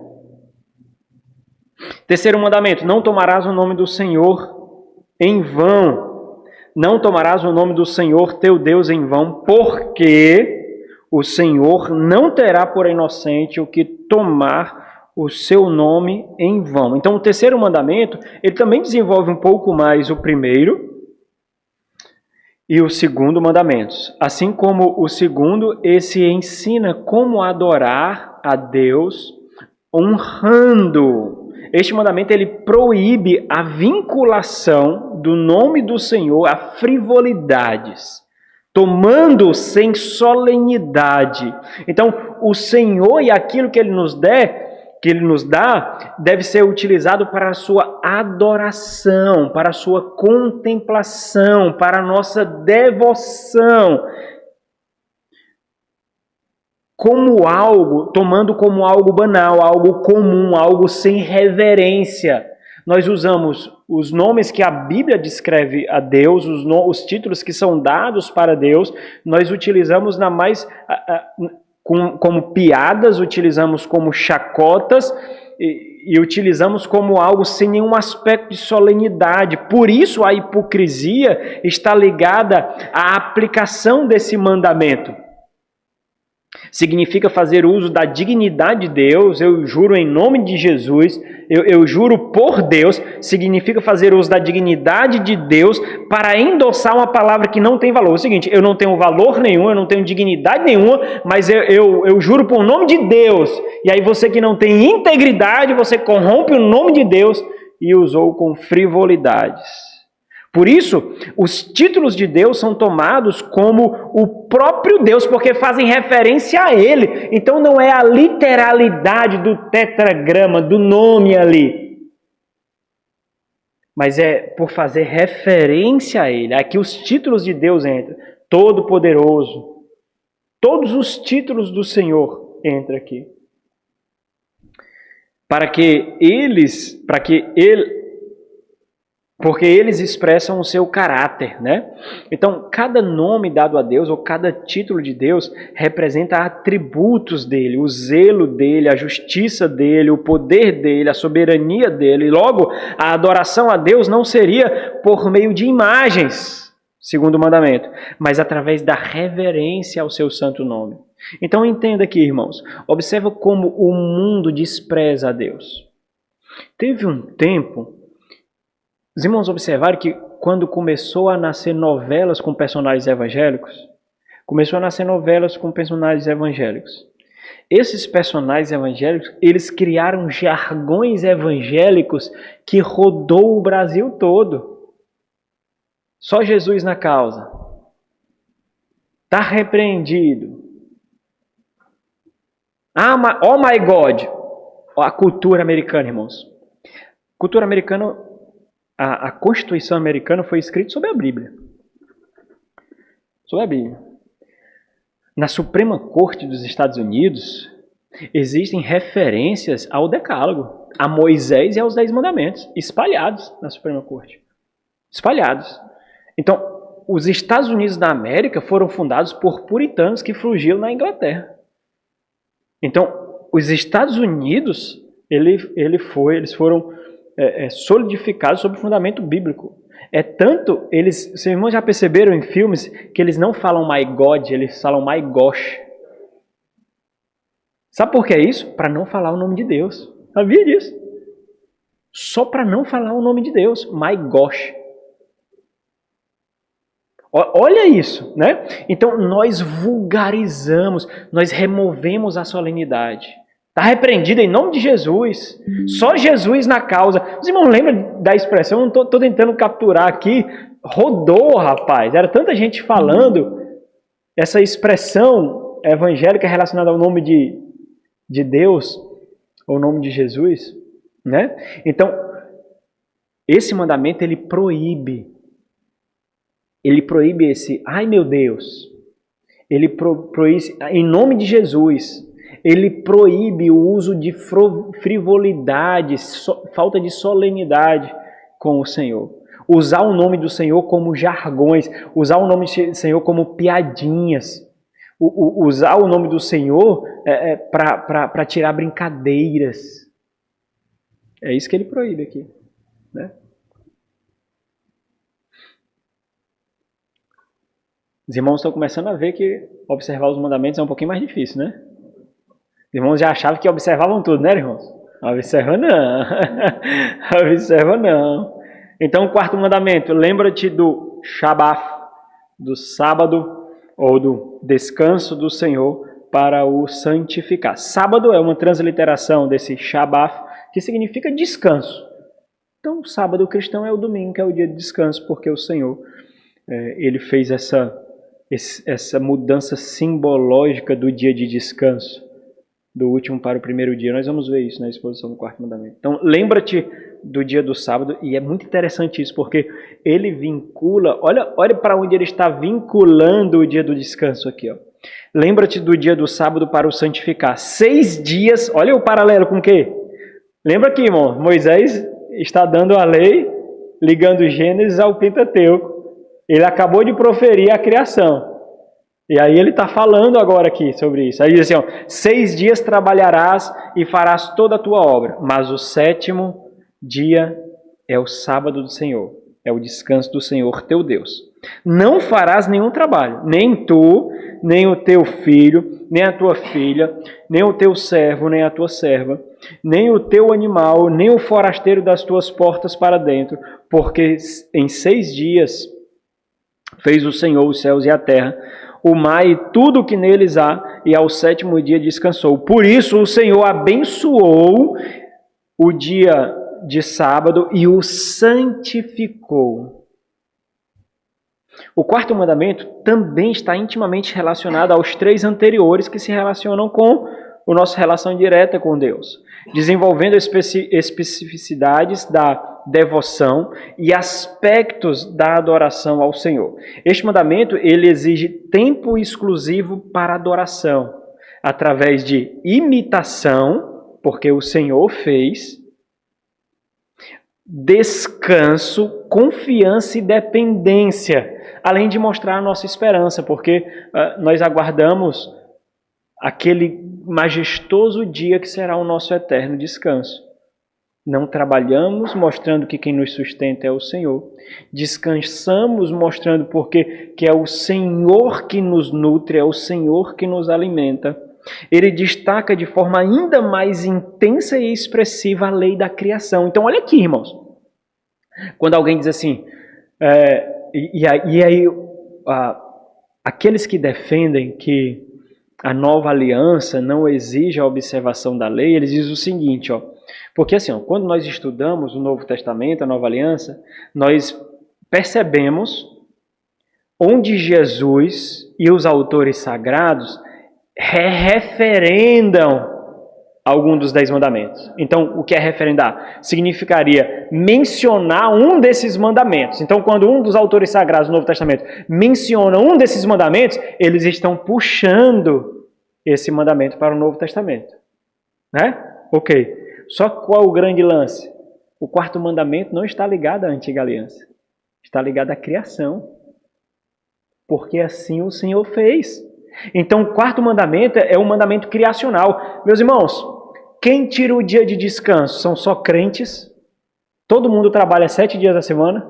Terceiro mandamento, não tomarás o nome do Senhor em vão. Não tomarás o nome do Senhor teu Deus em vão, porque o Senhor não terá por inocente o que tomar o seu nome em vão. Então, o terceiro mandamento, ele também desenvolve um pouco mais o primeiro e o segundo mandamentos. Assim como o segundo, esse ensina como adorar a Deus honrando. Este mandamento, ele proíbe a vinculação do nome do Senhor a frivolidades, tomando sem solenidade. Então, o Senhor e aquilo que Ele nos dá, deve ser utilizado para a sua adoração, para a sua contemplação, para a nossa devoção. tomando como algo banal, algo comum, algo sem reverência. Nós usamos os nomes que a Bíblia descreve a Deus, os títulos que são dados para Deus, nós utilizamos como piadas, utilizamos como chacotas e utilizamos como algo sem nenhum aspecto de solenidade. Por isso a hipocrisia está ligada à aplicação desse mandamento. Significa fazer uso da dignidade de Deus, eu juro em nome de Jesus, eu juro por Deus, significa fazer uso da dignidade de Deus para endossar uma palavra que não tem valor. É o seguinte, eu não tenho valor nenhum, eu não tenho dignidade nenhuma, mas eu juro por nome de Deus. E aí você que não tem integridade, você corrompe o nome de Deus e usou com frivolidades. Por isso, os títulos de Deus são tomados como o próprio Deus, porque fazem referência a Ele. Então não é a literalidade do tetragrama, do nome ali. Mas é por fazer referência a Ele. Aqui os títulos de Deus entram. Todo-Poderoso. Todos os títulos do Senhor entram aqui. Porque eles expressam o seu caráter, né? Então, cada nome dado a Deus, ou cada título de Deus, representa atributos dele, o zelo dele, a justiça dele, o poder dele, a soberania dele. Logo, a adoração a Deus não seria por meio de imagens, segundo o mandamento, mas através da reverência ao seu santo nome. Então, entenda aqui, irmãos, observa como o mundo despreza a Deus. Teve um tempo... Os irmãos observaram que quando começou a nascer novelas com personagens evangélicos, esses personagens evangélicos, eles criaram jargões evangélicos que rodou o Brasil todo. Só Jesus na causa. Está repreendido. Oh my God! A cultura americana, irmãos. Cultura americana... A Constituição americana foi escrita sobre a Bíblia. Sobre a Bíblia. Na Suprema Corte dos Estados Unidos, existem referências ao Decálogo, a Moisés e aos 10 Mandamentos, espalhados na Suprema Corte. Espalhados. Então, os Estados Unidos da América foram fundados por puritanos que fugiram na Inglaterra. Então, os Estados Unidos, eles foram... solidificados sobre o fundamento bíblico. Seus irmãos já perceberam em filmes que eles não falam my God, eles falam my gosh. Sabe por que é isso? Para não falar o nome de Deus. Sabia disso? Só para não falar o nome de Deus, my gosh. Olha isso, né? Então nós vulgarizamos, nós removemos a solenidade. Está repreendido em nome de Jesus. Só Jesus na causa. Os irmãos lembram da expressão? Eu não estou tentando capturar aqui. Rodou, rapaz. Era tanta gente falando. Essa expressão evangélica relacionada ao nome de Deus, ao nome de Jesus, né? Então, esse mandamento, ele proíbe esse, ai meu Deus. Ele proíbe, em nome de Jesus, ele proíbe o uso de frivolidade, falta de solenidade com o Senhor. Usar o nome do Senhor como jargões, usar o nome do Senhor como piadinhas, usar o nome do Senhor para tirar brincadeiras. É isso que ele proíbe aqui, né? Os irmãos estão começando a ver que observar os mandamentos é um pouquinho mais difícil, né? Os irmãos já achavam que observavam tudo, né, irmãos? Observa não. Observa não. Então, o quarto mandamento, lembra-te do Shabbat, do sábado ou do descanso do Senhor para o santificar. Sábado é uma transliteração desse Shabbat, que significa descanso. Então, o sábado cristão é o domingo, que é o dia de descanso, porque o Senhor, ele fez essa mudança simbológica do dia de descanso, do último para o primeiro dia. Nós vamos ver isso na exposição do quarto mandamento. Então, lembra-te do dia do sábado, e é muito interessante isso, porque ele vincula, olha para onde ele está vinculando o dia do descanso aqui, ó. Lembra-te do dia do sábado para o santificar. 6 dias, olha o paralelo com o quê? Lembra aqui, irmão, Moisés está dando a lei, ligando Gênesis ao Pentateuco. Ele acabou de proferir a criação. E aí ele está falando agora aqui sobre isso. Aí diz assim, 6 dias trabalharás e farás toda a tua obra, mas o 7º dia é o sábado do Senhor, é o descanso do Senhor teu Deus. Não farás nenhum trabalho, nem tu, nem o teu filho, nem a tua filha, nem o teu servo, nem a tua serva, nem o teu animal, nem o forasteiro das tuas portas para dentro, porque em 6 dias fez o Senhor os céus e a terra, o mar e tudo o que neles há, e ao 7º dia descansou. Por isso o Senhor abençoou o dia de sábado e o santificou. O 4º mandamento também está intimamente relacionado aos 3 anteriores que se relacionam com a nossa relação direta com Deus, desenvolvendo especificidades da devoção e aspectos da adoração ao Senhor. Este mandamento, ele exige tempo exclusivo para adoração, através de imitação, porque o Senhor fez, descanso, confiança e dependência, além de mostrar a nossa esperança, porque nós aguardamos aquele majestoso dia que será o nosso eterno descanso. Não trabalhamos mostrando que quem nos sustenta é o Senhor. Descansamos mostrando porque que é o Senhor que nos nutre, é o Senhor que nos alimenta. Ele destaca de forma ainda mais intensa e expressiva a lei da criação. Então olha aqui, irmãos. Quando alguém diz assim, aqueles que defendem que a nova aliança não exige a observação da lei, eles dizem o seguinte, porque assim, quando nós estudamos o Novo Testamento, a nova aliança, nós percebemos onde Jesus e os autores sagrados referendam algum dos 10 mandamentos. Então, o que é referendar? Significaria mencionar um desses mandamentos. Então, quando um dos autores sagrados do Novo Testamento menciona um desses mandamentos, eles estão puxando esse mandamento para o Novo Testamento. Né? Ok. Só qual o grande lance? O 4º mandamento não está ligado à antiga aliança. Está ligado à criação. Porque assim o Senhor fez. Então, o 4º mandamento é um mandamento criacional. Meus irmãos, quem tira o dia de descanso? São só crentes? Todo mundo trabalha 7 dias da semana?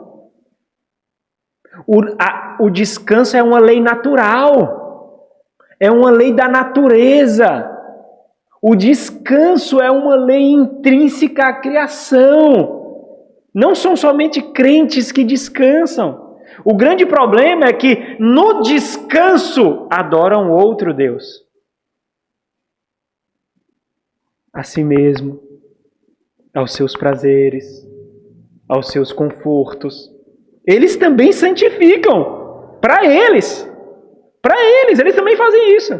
O descanso é uma lei natural. É uma lei da natureza. O descanso é uma lei intrínseca à criação. Não são somente crentes que descansam. O grande problema é que no descanso adoram outro Deus. A si mesmo, aos seus prazeres, aos seus confortos. Eles também santificam. Para eles. Eles também fazem isso.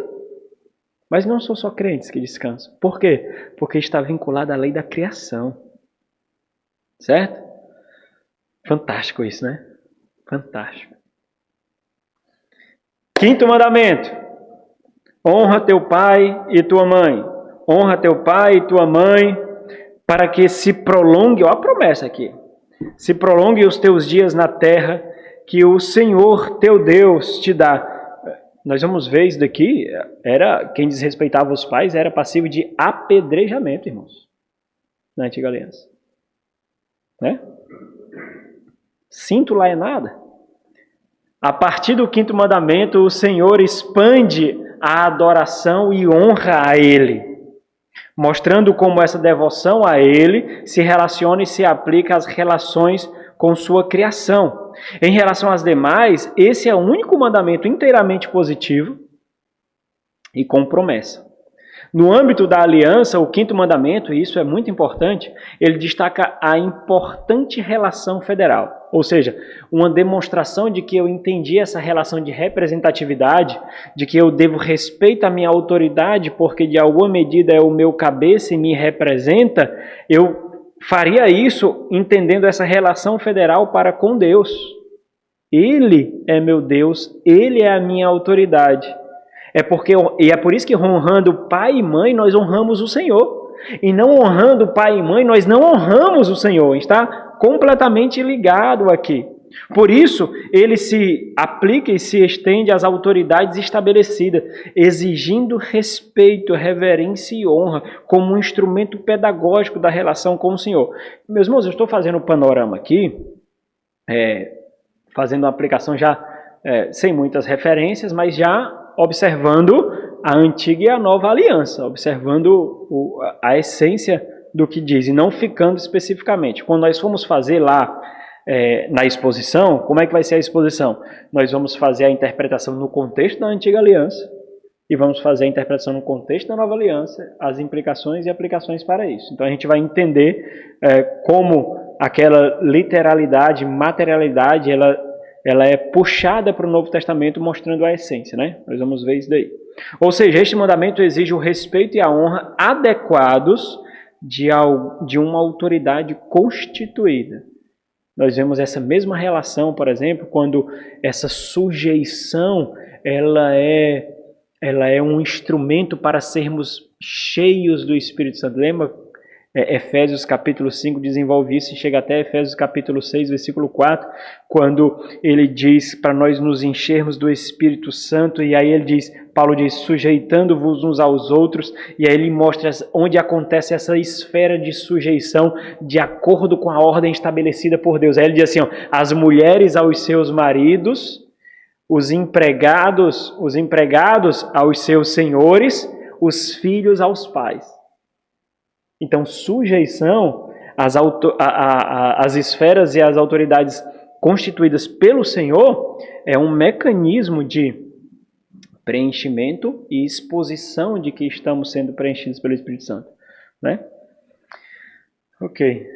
Mas não são só crentes que descansam. Por quê? Porque está vinculado à lei da criação. Certo? Fantástico isso, né? Fantástico. 5º mandamento. Honra teu pai e tua mãe. Honra teu pai e tua mãe, para que se prolongue, olha a promessa aqui, se prolongue os teus dias na terra, que o Senhor teu Deus te dá. Nós vamos ver isso daqui, quem desrespeitava os pais era passivo de apedrejamento, irmãos, na antiga aliança. Né? Cinto lá é nada. A partir do 5º mandamento, o Senhor expande a adoração e honra a Ele, mostrando como essa devoção a Ele se relaciona e se aplica às relações com sua criação. Em relação às demais, esse é o único mandamento inteiramente positivo e com promessa. No âmbito da aliança, o 5º mandamento, e isso é muito importante, ele destaca a importante relação federal. Ou seja, uma demonstração de que eu entendi essa relação de representatividade, de que eu devo respeito à minha autoridade, porque de alguma medida é o meu cabeça e me representa, eu faria isso entendendo essa relação federal para com Deus. Ele é meu Deus, Ele é a minha autoridade. E é por isso que honrando pai e mãe, nós honramos o Senhor. E não honrando pai e mãe, nós não honramos o Senhor. Está completamente ligado aqui. Por isso, ele se aplica e se estende às autoridades estabelecidas, exigindo respeito, reverência e honra como um instrumento pedagógico da relação com o Senhor. Meus irmãos, eu estou fazendo um panorama aqui, fazendo uma aplicação já sem muitas referências, mas já observando a antiga e a nova aliança, observando a essência do que diz, e não ficando especificamente. Quando nós formos fazer lá na exposição, como é que vai ser a exposição? Nós vamos fazer a interpretação no contexto da antiga aliança e vamos fazer a interpretação no contexto da nova aliança, as implicações e aplicações para isso. Então a gente vai entender como aquela literalidade, materialidade, ela é puxada para o Novo Testamento mostrando a essência, né? Nós vamos ver isso daí. Ou seja, este mandamento exige o respeito e a honra adequados de uma autoridade constituída. Nós vemos essa mesma relação, por exemplo, quando essa sujeição ela é um instrumento para sermos cheios do Espírito Santo. Lembra? Efésios capítulo 5 desenvolve isso e chega até Efésios capítulo 6, versículo 4, quando ele diz para nós nos enchermos do Espírito Santo, e aí Paulo diz, sujeitando-vos uns aos outros, e aí ele mostra onde acontece essa esfera de sujeição de acordo com a ordem estabelecida por Deus. Aí ele diz assim, as mulheres aos seus maridos, os empregados aos seus senhores, os filhos aos pais. Então, sujeição às esferas e às autoridades constituídas pelo Senhor é um mecanismo de preenchimento e exposição de que estamos sendo preenchidos pelo Espírito Santo, né? Ok.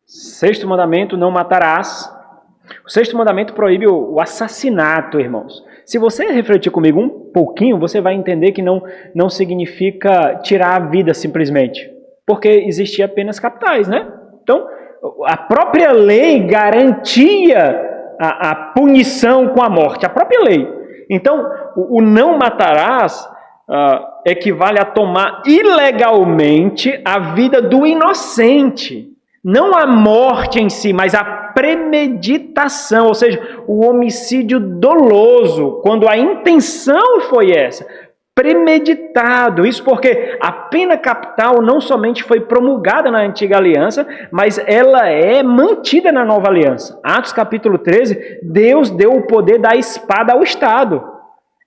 Sexto mandamento, não matarás. O sexto mandamento proíbe o assassinato, irmãos. Se você refletir comigo um pouquinho, você vai entender que não significa tirar a vida simplesmente, porque existia penas capitais, né? Então, a própria lei garantia a punição com a morte, a própria lei. Então, o não matarás equivale a tomar ilegalmente a vida do inocente. Não a morte em si, mas a premeditação, ou seja, o homicídio doloso, quando a intenção foi essa, premeditado. Isso porque a pena capital não somente foi promulgada na antiga aliança, mas ela é mantida na nova aliança. Atos capítulo 13, Deus deu o poder da espada ao Estado.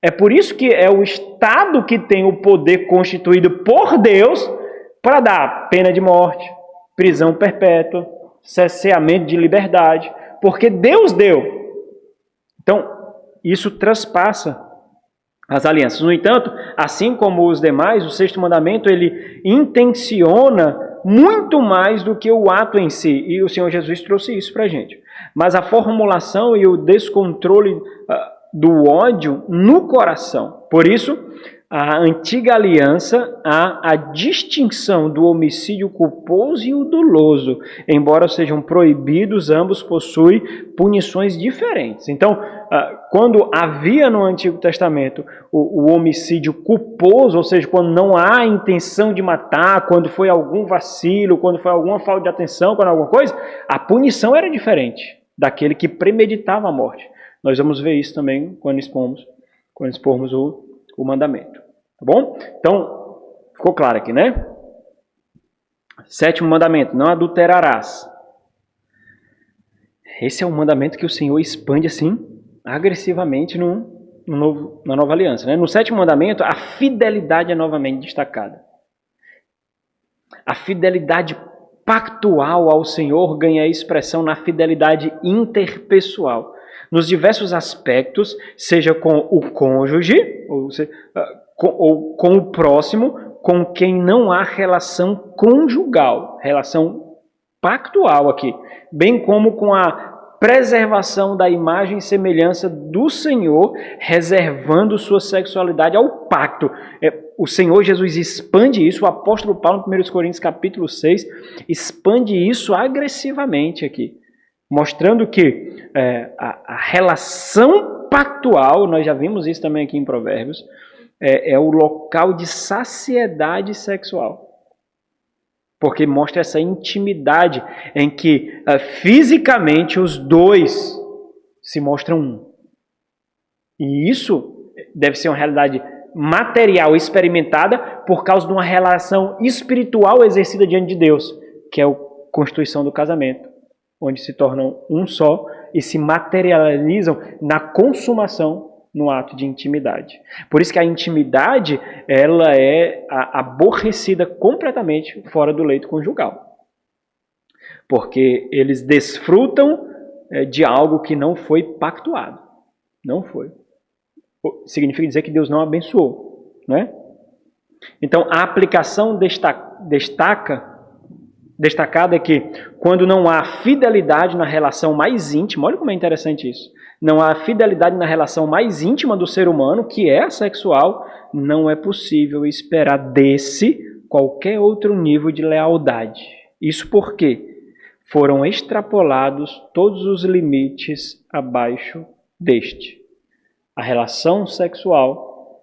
É por isso que é o Estado que tem o poder constituído por Deus para dar pena de morte, prisão perpétua, cerceamento de liberdade, porque Deus deu. Então, isso transpassa as alianças. No entanto, assim como os demais, o sexto mandamento, ele intenciona muito mais do que o ato em si. E o Senhor Jesus trouxe isso para a gente. Mas a formulação e o descontrole do ódio no coração. Por isso, a antiga aliança, há a distinção do homicídio culposo e o doloso. Embora sejam proibidos, ambos possuem punições diferentes. Então, quando havia no Antigo Testamento o homicídio culposo, ou seja, quando não há intenção de matar, quando foi algum vacilo, quando foi alguma falta de atenção, quando alguma coisa, a punição era diferente daquele que premeditava a morte. Nós vamos ver isso também quando expormos o mandamento, tá bom? Então, ficou claro aqui, né? Sétimo mandamento, não adulterarás. Esse é um mandamento que o Senhor expande assim, agressivamente na nova aliança, né? No sétimo mandamento, a fidelidade é novamente destacada. A fidelidade pactual ao Senhor ganha expressão na fidelidade interpessoal. Nos diversos aspectos, seja com o cônjuge, ou com o próximo, com quem não há relação conjugal, relação pactual aqui, bem como com a preservação da imagem e semelhança do Senhor, reservando sua sexualidade ao pacto. O Senhor Jesus expande isso, o apóstolo Paulo, em 1 Coríntios capítulo 6, expande isso agressivamente aqui, mostrando que a relação pactual, nós já vimos isso também aqui em Provérbios, é o local de saciedade sexual. Porque mostra essa intimidade em que fisicamente os dois se mostram um. E isso deve ser uma realidade material experimentada por causa de uma relação espiritual exercida diante de Deus, que é a constituição do casamento, onde se tornam um só e se materializam na consumação no ato de intimidade. Por isso que a intimidade, ela é aborrecida completamente fora do leito conjugal. Porque eles desfrutam de algo que não foi pactuado. Não foi. Significa dizer que Deus não abençoou, né? Então, a aplicação destacada é que quando não há fidelidade na relação mais íntima, olha como é interessante isso, não há fidelidade na relação mais íntima do ser humano, que é a sexual, não é possível esperar desse qualquer outro nível de lealdade. Isso porque foram extrapolados todos os limites abaixo deste. A relação sexual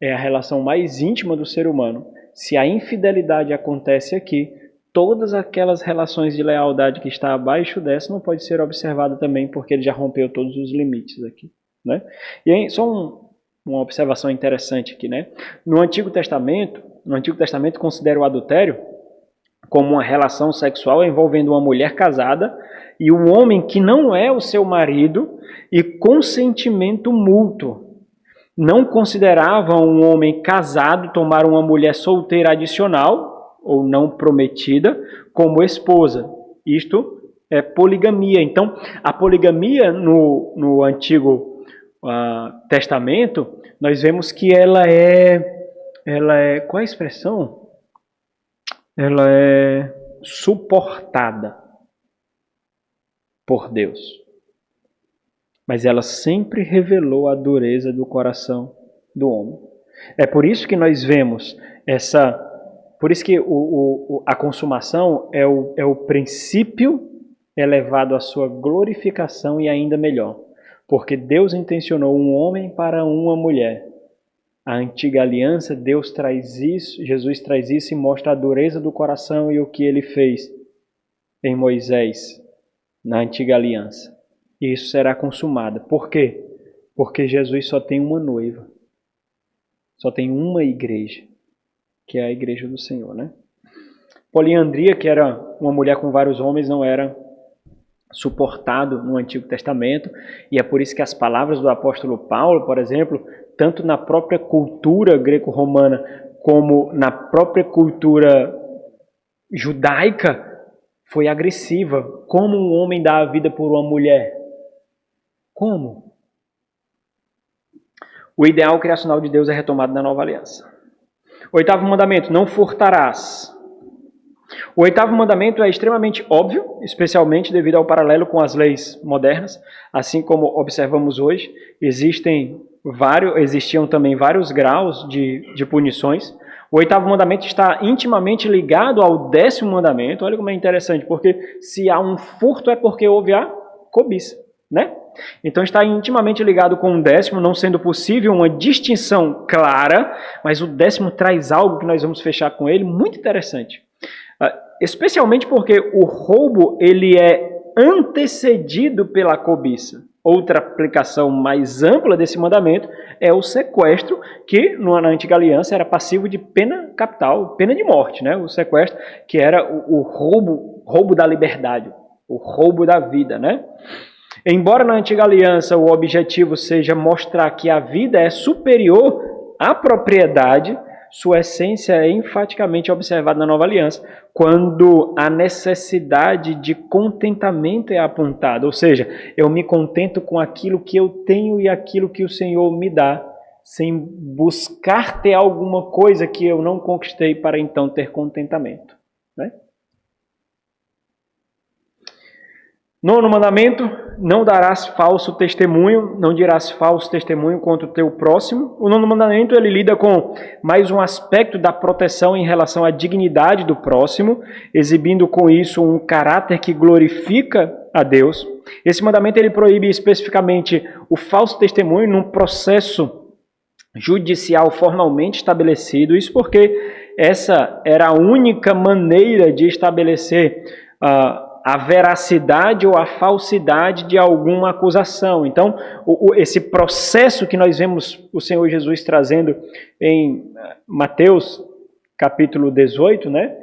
é a relação mais íntima do ser humano. Se a infidelidade acontece aqui, todas aquelas relações de lealdade que está abaixo dessa não pode ser observada também, porque ele já rompeu todos os limites aqui, né? E aí, só uma observação interessante aqui, né? No Antigo Testamento considera o adultério como uma relação sexual envolvendo uma mulher casada e um homem que não é o seu marido e consentimento mútuo. Não considerava um homem casado tomar uma mulher solteira adicional, ou não prometida, como esposa. Isto é poligamia. Então, a poligamia no Antigo Testamento, nós vemos que ela é, qual é a expressão? Ela é suportada por Deus. Mas ela sempre revelou a dureza do coração do homem. É por isso que nós vemos por isso que a consumação é o princípio elevado à sua glorificação e ainda melhor. Porque Deus intencionou um homem para uma mulher. A antiga aliança, Deus traz isso, Jesus traz isso e mostra a dureza do coração e o que ele fez em Moisés, na antiga aliança. E isso será consumado. Por quê? Porque Jesus só tem uma noiva. Só tem uma igreja, que é a igreja do Senhor, né? Poliandria, que era uma mulher com vários homens, não era suportado no Antigo Testamento, e é por isso que as palavras do apóstolo Paulo, por exemplo, tanto na própria cultura greco-romana como na própria cultura judaica, foi agressiva. Como um homem dá a vida por uma mulher? Como? O ideal criacional de Deus é retomado na nova aliança. Oitavo mandamento, não furtarás. O oitavo mandamento é extremamente óbvio, especialmente devido ao paralelo com as leis modernas. Assim como observamos hoje, existiam também vários graus de punições. O oitavo mandamento está intimamente ligado ao 10º mandamento. Olha como é interessante, porque se há um furto é porque houve a cobiça, né? Então está intimamente ligado com o 10º, não sendo possível uma distinção clara, mas o 10º traz algo que nós vamos fechar com ele, muito interessante. Especialmente porque o roubo ele é antecedido pela cobiça. Outra aplicação mais ampla desse mandamento é o sequestro, que na antiga aliança era passivo de pena capital, pena de morte, né? O sequestro, que era o roubo da liberdade, o roubo da vida, né? Embora na antiga aliança o objetivo seja mostrar que a vida é superior à propriedade, sua essência é enfaticamente observada na nova aliança, quando a necessidade de contentamento é apontada. Ou seja, eu me contento com aquilo que eu tenho e aquilo que o Senhor me dá, sem buscar ter alguma coisa que eu não conquistei para então ter contentamento, né? Nono mandamento, não darás falso testemunho, não dirás falso testemunho contra o teu próximo. O nono mandamento, ele lida com mais um aspecto da proteção em relação à dignidade do próximo, exibindo com isso um caráter que glorifica a Deus. Esse mandamento ele proíbe especificamente o falso testemunho num processo judicial formalmente estabelecido. Isso porque essa era a única maneira de estabelecer a veracidade ou a falsidade de alguma acusação. Então, esse processo que nós vemos o Senhor Jesus trazendo em Mateus capítulo 18, né,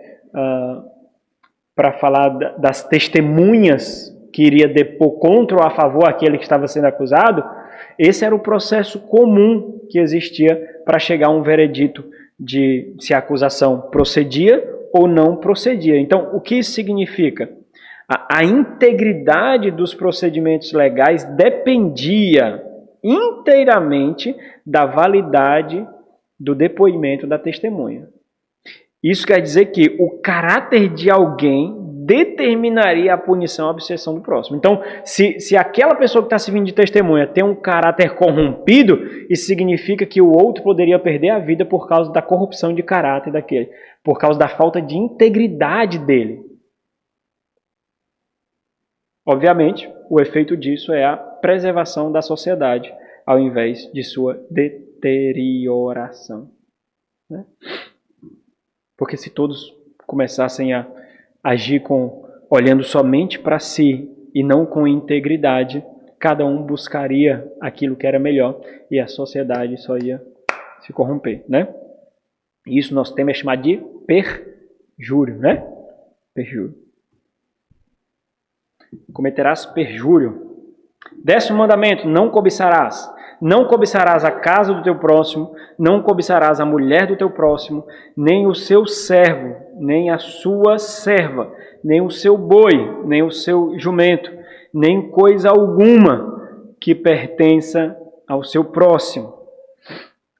para falar das testemunhas que iria depor contra ou a favor aquele que estava sendo acusado, esse era o processo comum que existia para chegar a um veredito de se a acusação procedia ou não procedia. Então, o que isso significa? A integridade dos procedimentos legais dependia inteiramente da validade do depoimento da testemunha. Isso quer dizer que o caráter de alguém determinaria a punição, a obsessão do próximo. Então, se aquela pessoa que está servindo de testemunha tem um caráter corrompido, isso significa que o outro poderia perder a vida por causa da corrupção de caráter daquele, por causa da falta de integridade dele. Obviamente, o efeito disso é a preservação da sociedade, ao invés de sua deterioração. Né? Porque se todos começassem a agir olhando somente para si e não com integridade, cada um buscaria aquilo que era melhor e a sociedade só ia se corromper, né? Isso nosso tema é chamado de perjúrio, né? Perjúrio. Cometerás perjúrio. 10º mandamento, não cobiçarás. Não cobiçarás a casa do teu próximo, não cobiçarás a mulher do teu próximo, nem o seu servo, nem a sua serva, nem o seu boi, nem o seu jumento, nem coisa alguma que pertença ao seu próximo.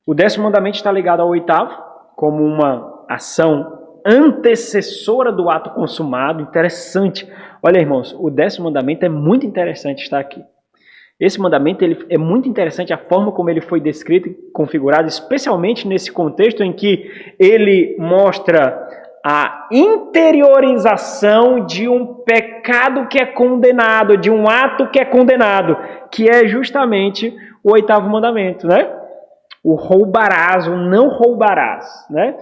O 10º mandamento está ligado ao 8º, como uma ação antecessora do ato consumado. Interessante. Olha, irmãos, o 10º mandamento é muito interessante estar aqui. Esse mandamento é muito interessante a forma como ele foi descrito e configurado, especialmente nesse contexto em que ele mostra a interiorização de um pecado que é condenado, de um ato que é condenado, que é justamente o 8º mandamento, né? O roubarás, o não roubarás, né?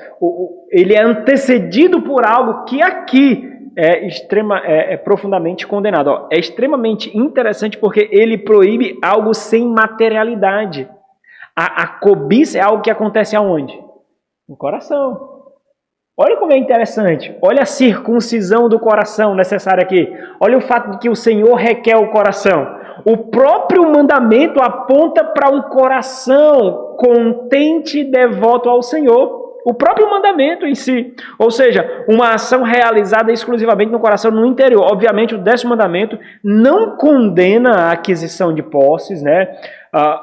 Ele é antecedido por algo que aqui é profundamente condenado. É extremamente interessante porque ele proíbe algo sem materialidade. A cobiça é algo que acontece aonde? No coração. Olha como é interessante. Olha a circuncisão do coração necessária aqui. Olha o fato de que o Senhor requer o coração. O próprio mandamento aponta para um coração contente e devoto ao Senhor. O próprio mandamento em si. Ou seja, uma ação realizada exclusivamente no coração, no interior. Obviamente, o 10º mandamento não condena a aquisição de posses, né?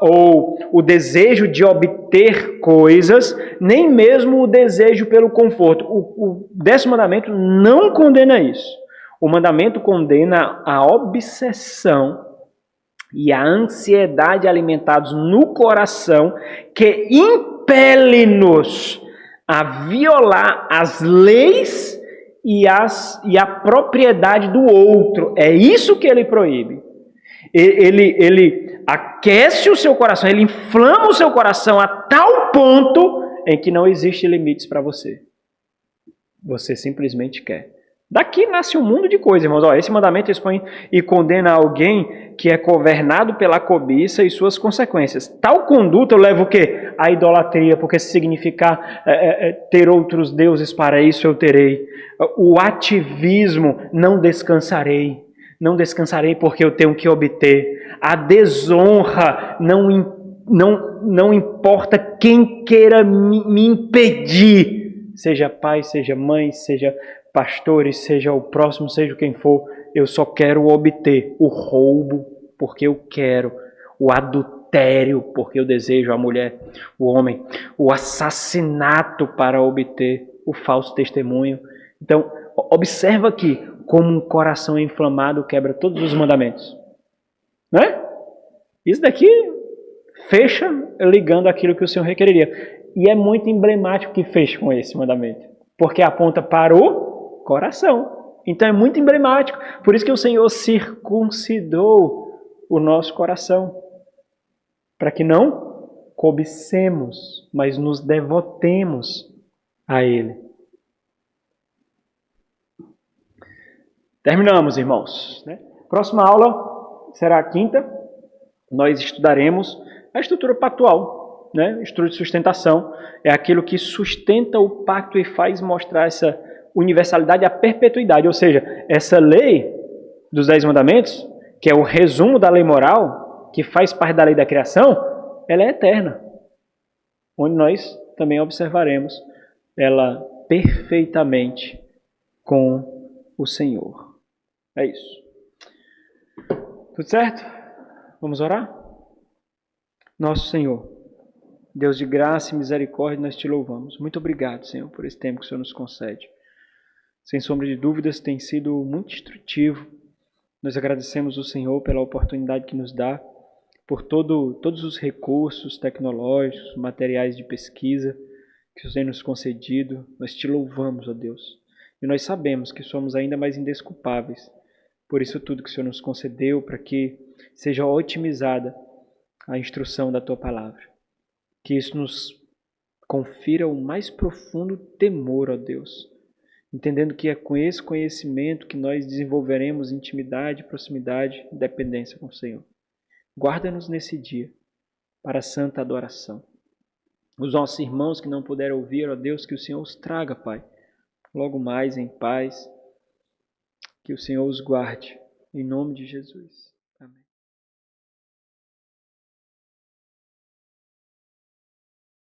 Ou o desejo de obter coisas, nem mesmo o desejo pelo conforto. O 10º mandamento não condena isso. O mandamento condena a obsessão e a ansiedade alimentados no coração que impele-nos a violar as leis e a propriedade do outro. É isso que ele proíbe. Ele aquece o seu coração, ele inflama o seu coração a tal ponto em que não existe limites para você. Você simplesmente quer. Daqui nasce um mundo de coisas, irmãos. Esse mandamento expõe e condena alguém que é governado pela cobiça e suas consequências. Tal conduta leva o quê? A idolatria, porque se significar ter outros deuses, para isso eu terei. O ativismo, não descansarei. Não descansarei porque eu tenho que obter. A desonra, não importa quem queira me impedir. Seja pai, seja mãe, seja pastores, seja o próximo, seja quem for, eu só quero obter. O roubo, porque eu quero. O adultério, porque eu desejo. A mulher, o homem. O assassinato para obter. O falso testemunho. Então, observa aqui como um coração inflamado quebra todos os mandamentos. Né? Isso daqui fecha ligando aquilo que o Senhor requereria. E é muito emblemático que fecha com esse mandamento. Porque aponta para o coração. Então é muito emblemático. Por isso que o Senhor circuncidou o nosso coração. Para que não cobicemos, mas nos devotemos a Ele. Terminamos, irmãos. Próxima aula será a quinta. Nós estudaremos a estrutura pactual, estrutura de sustentação. É aquilo que sustenta o pacto e faz mostrar essa universalidade e a perpetuidade. Ou seja, essa lei dos 10 mandamentos, que é o resumo da lei moral, que faz parte da lei da criação, ela é eterna. Onde nós também observaremos ela perfeitamente com o Senhor. É isso. Tudo certo? Vamos orar? Nosso Senhor, Deus de graça e misericórdia, nós te louvamos. Muito obrigado, Senhor, por esse tempo que o Senhor nos concede. Sem sombra de dúvidas, tem sido muito instrutivo. Nós agradecemos ao Senhor pela oportunidade que nos dá, por todos os recursos tecnológicos, materiais de pesquisa que o Senhor nos concedido. Nós te louvamos, ó Deus. E nós sabemos que somos ainda mais indesculpáveis por isso tudo que o Senhor nos concedeu, para que seja otimizada a instrução da Tua Palavra. Que isso nos confira o mais profundo temor, ó Deus, entendendo que é com esse conhecimento que nós desenvolveremos intimidade, proximidade e dependência com o Senhor. Guarda-nos nesse dia para a santa adoração. Os nossos irmãos que não puderam ouvir, ó Deus, que o Senhor os traga, Pai, logo mais em paz, que o Senhor os guarde, em nome de Jesus. Amém.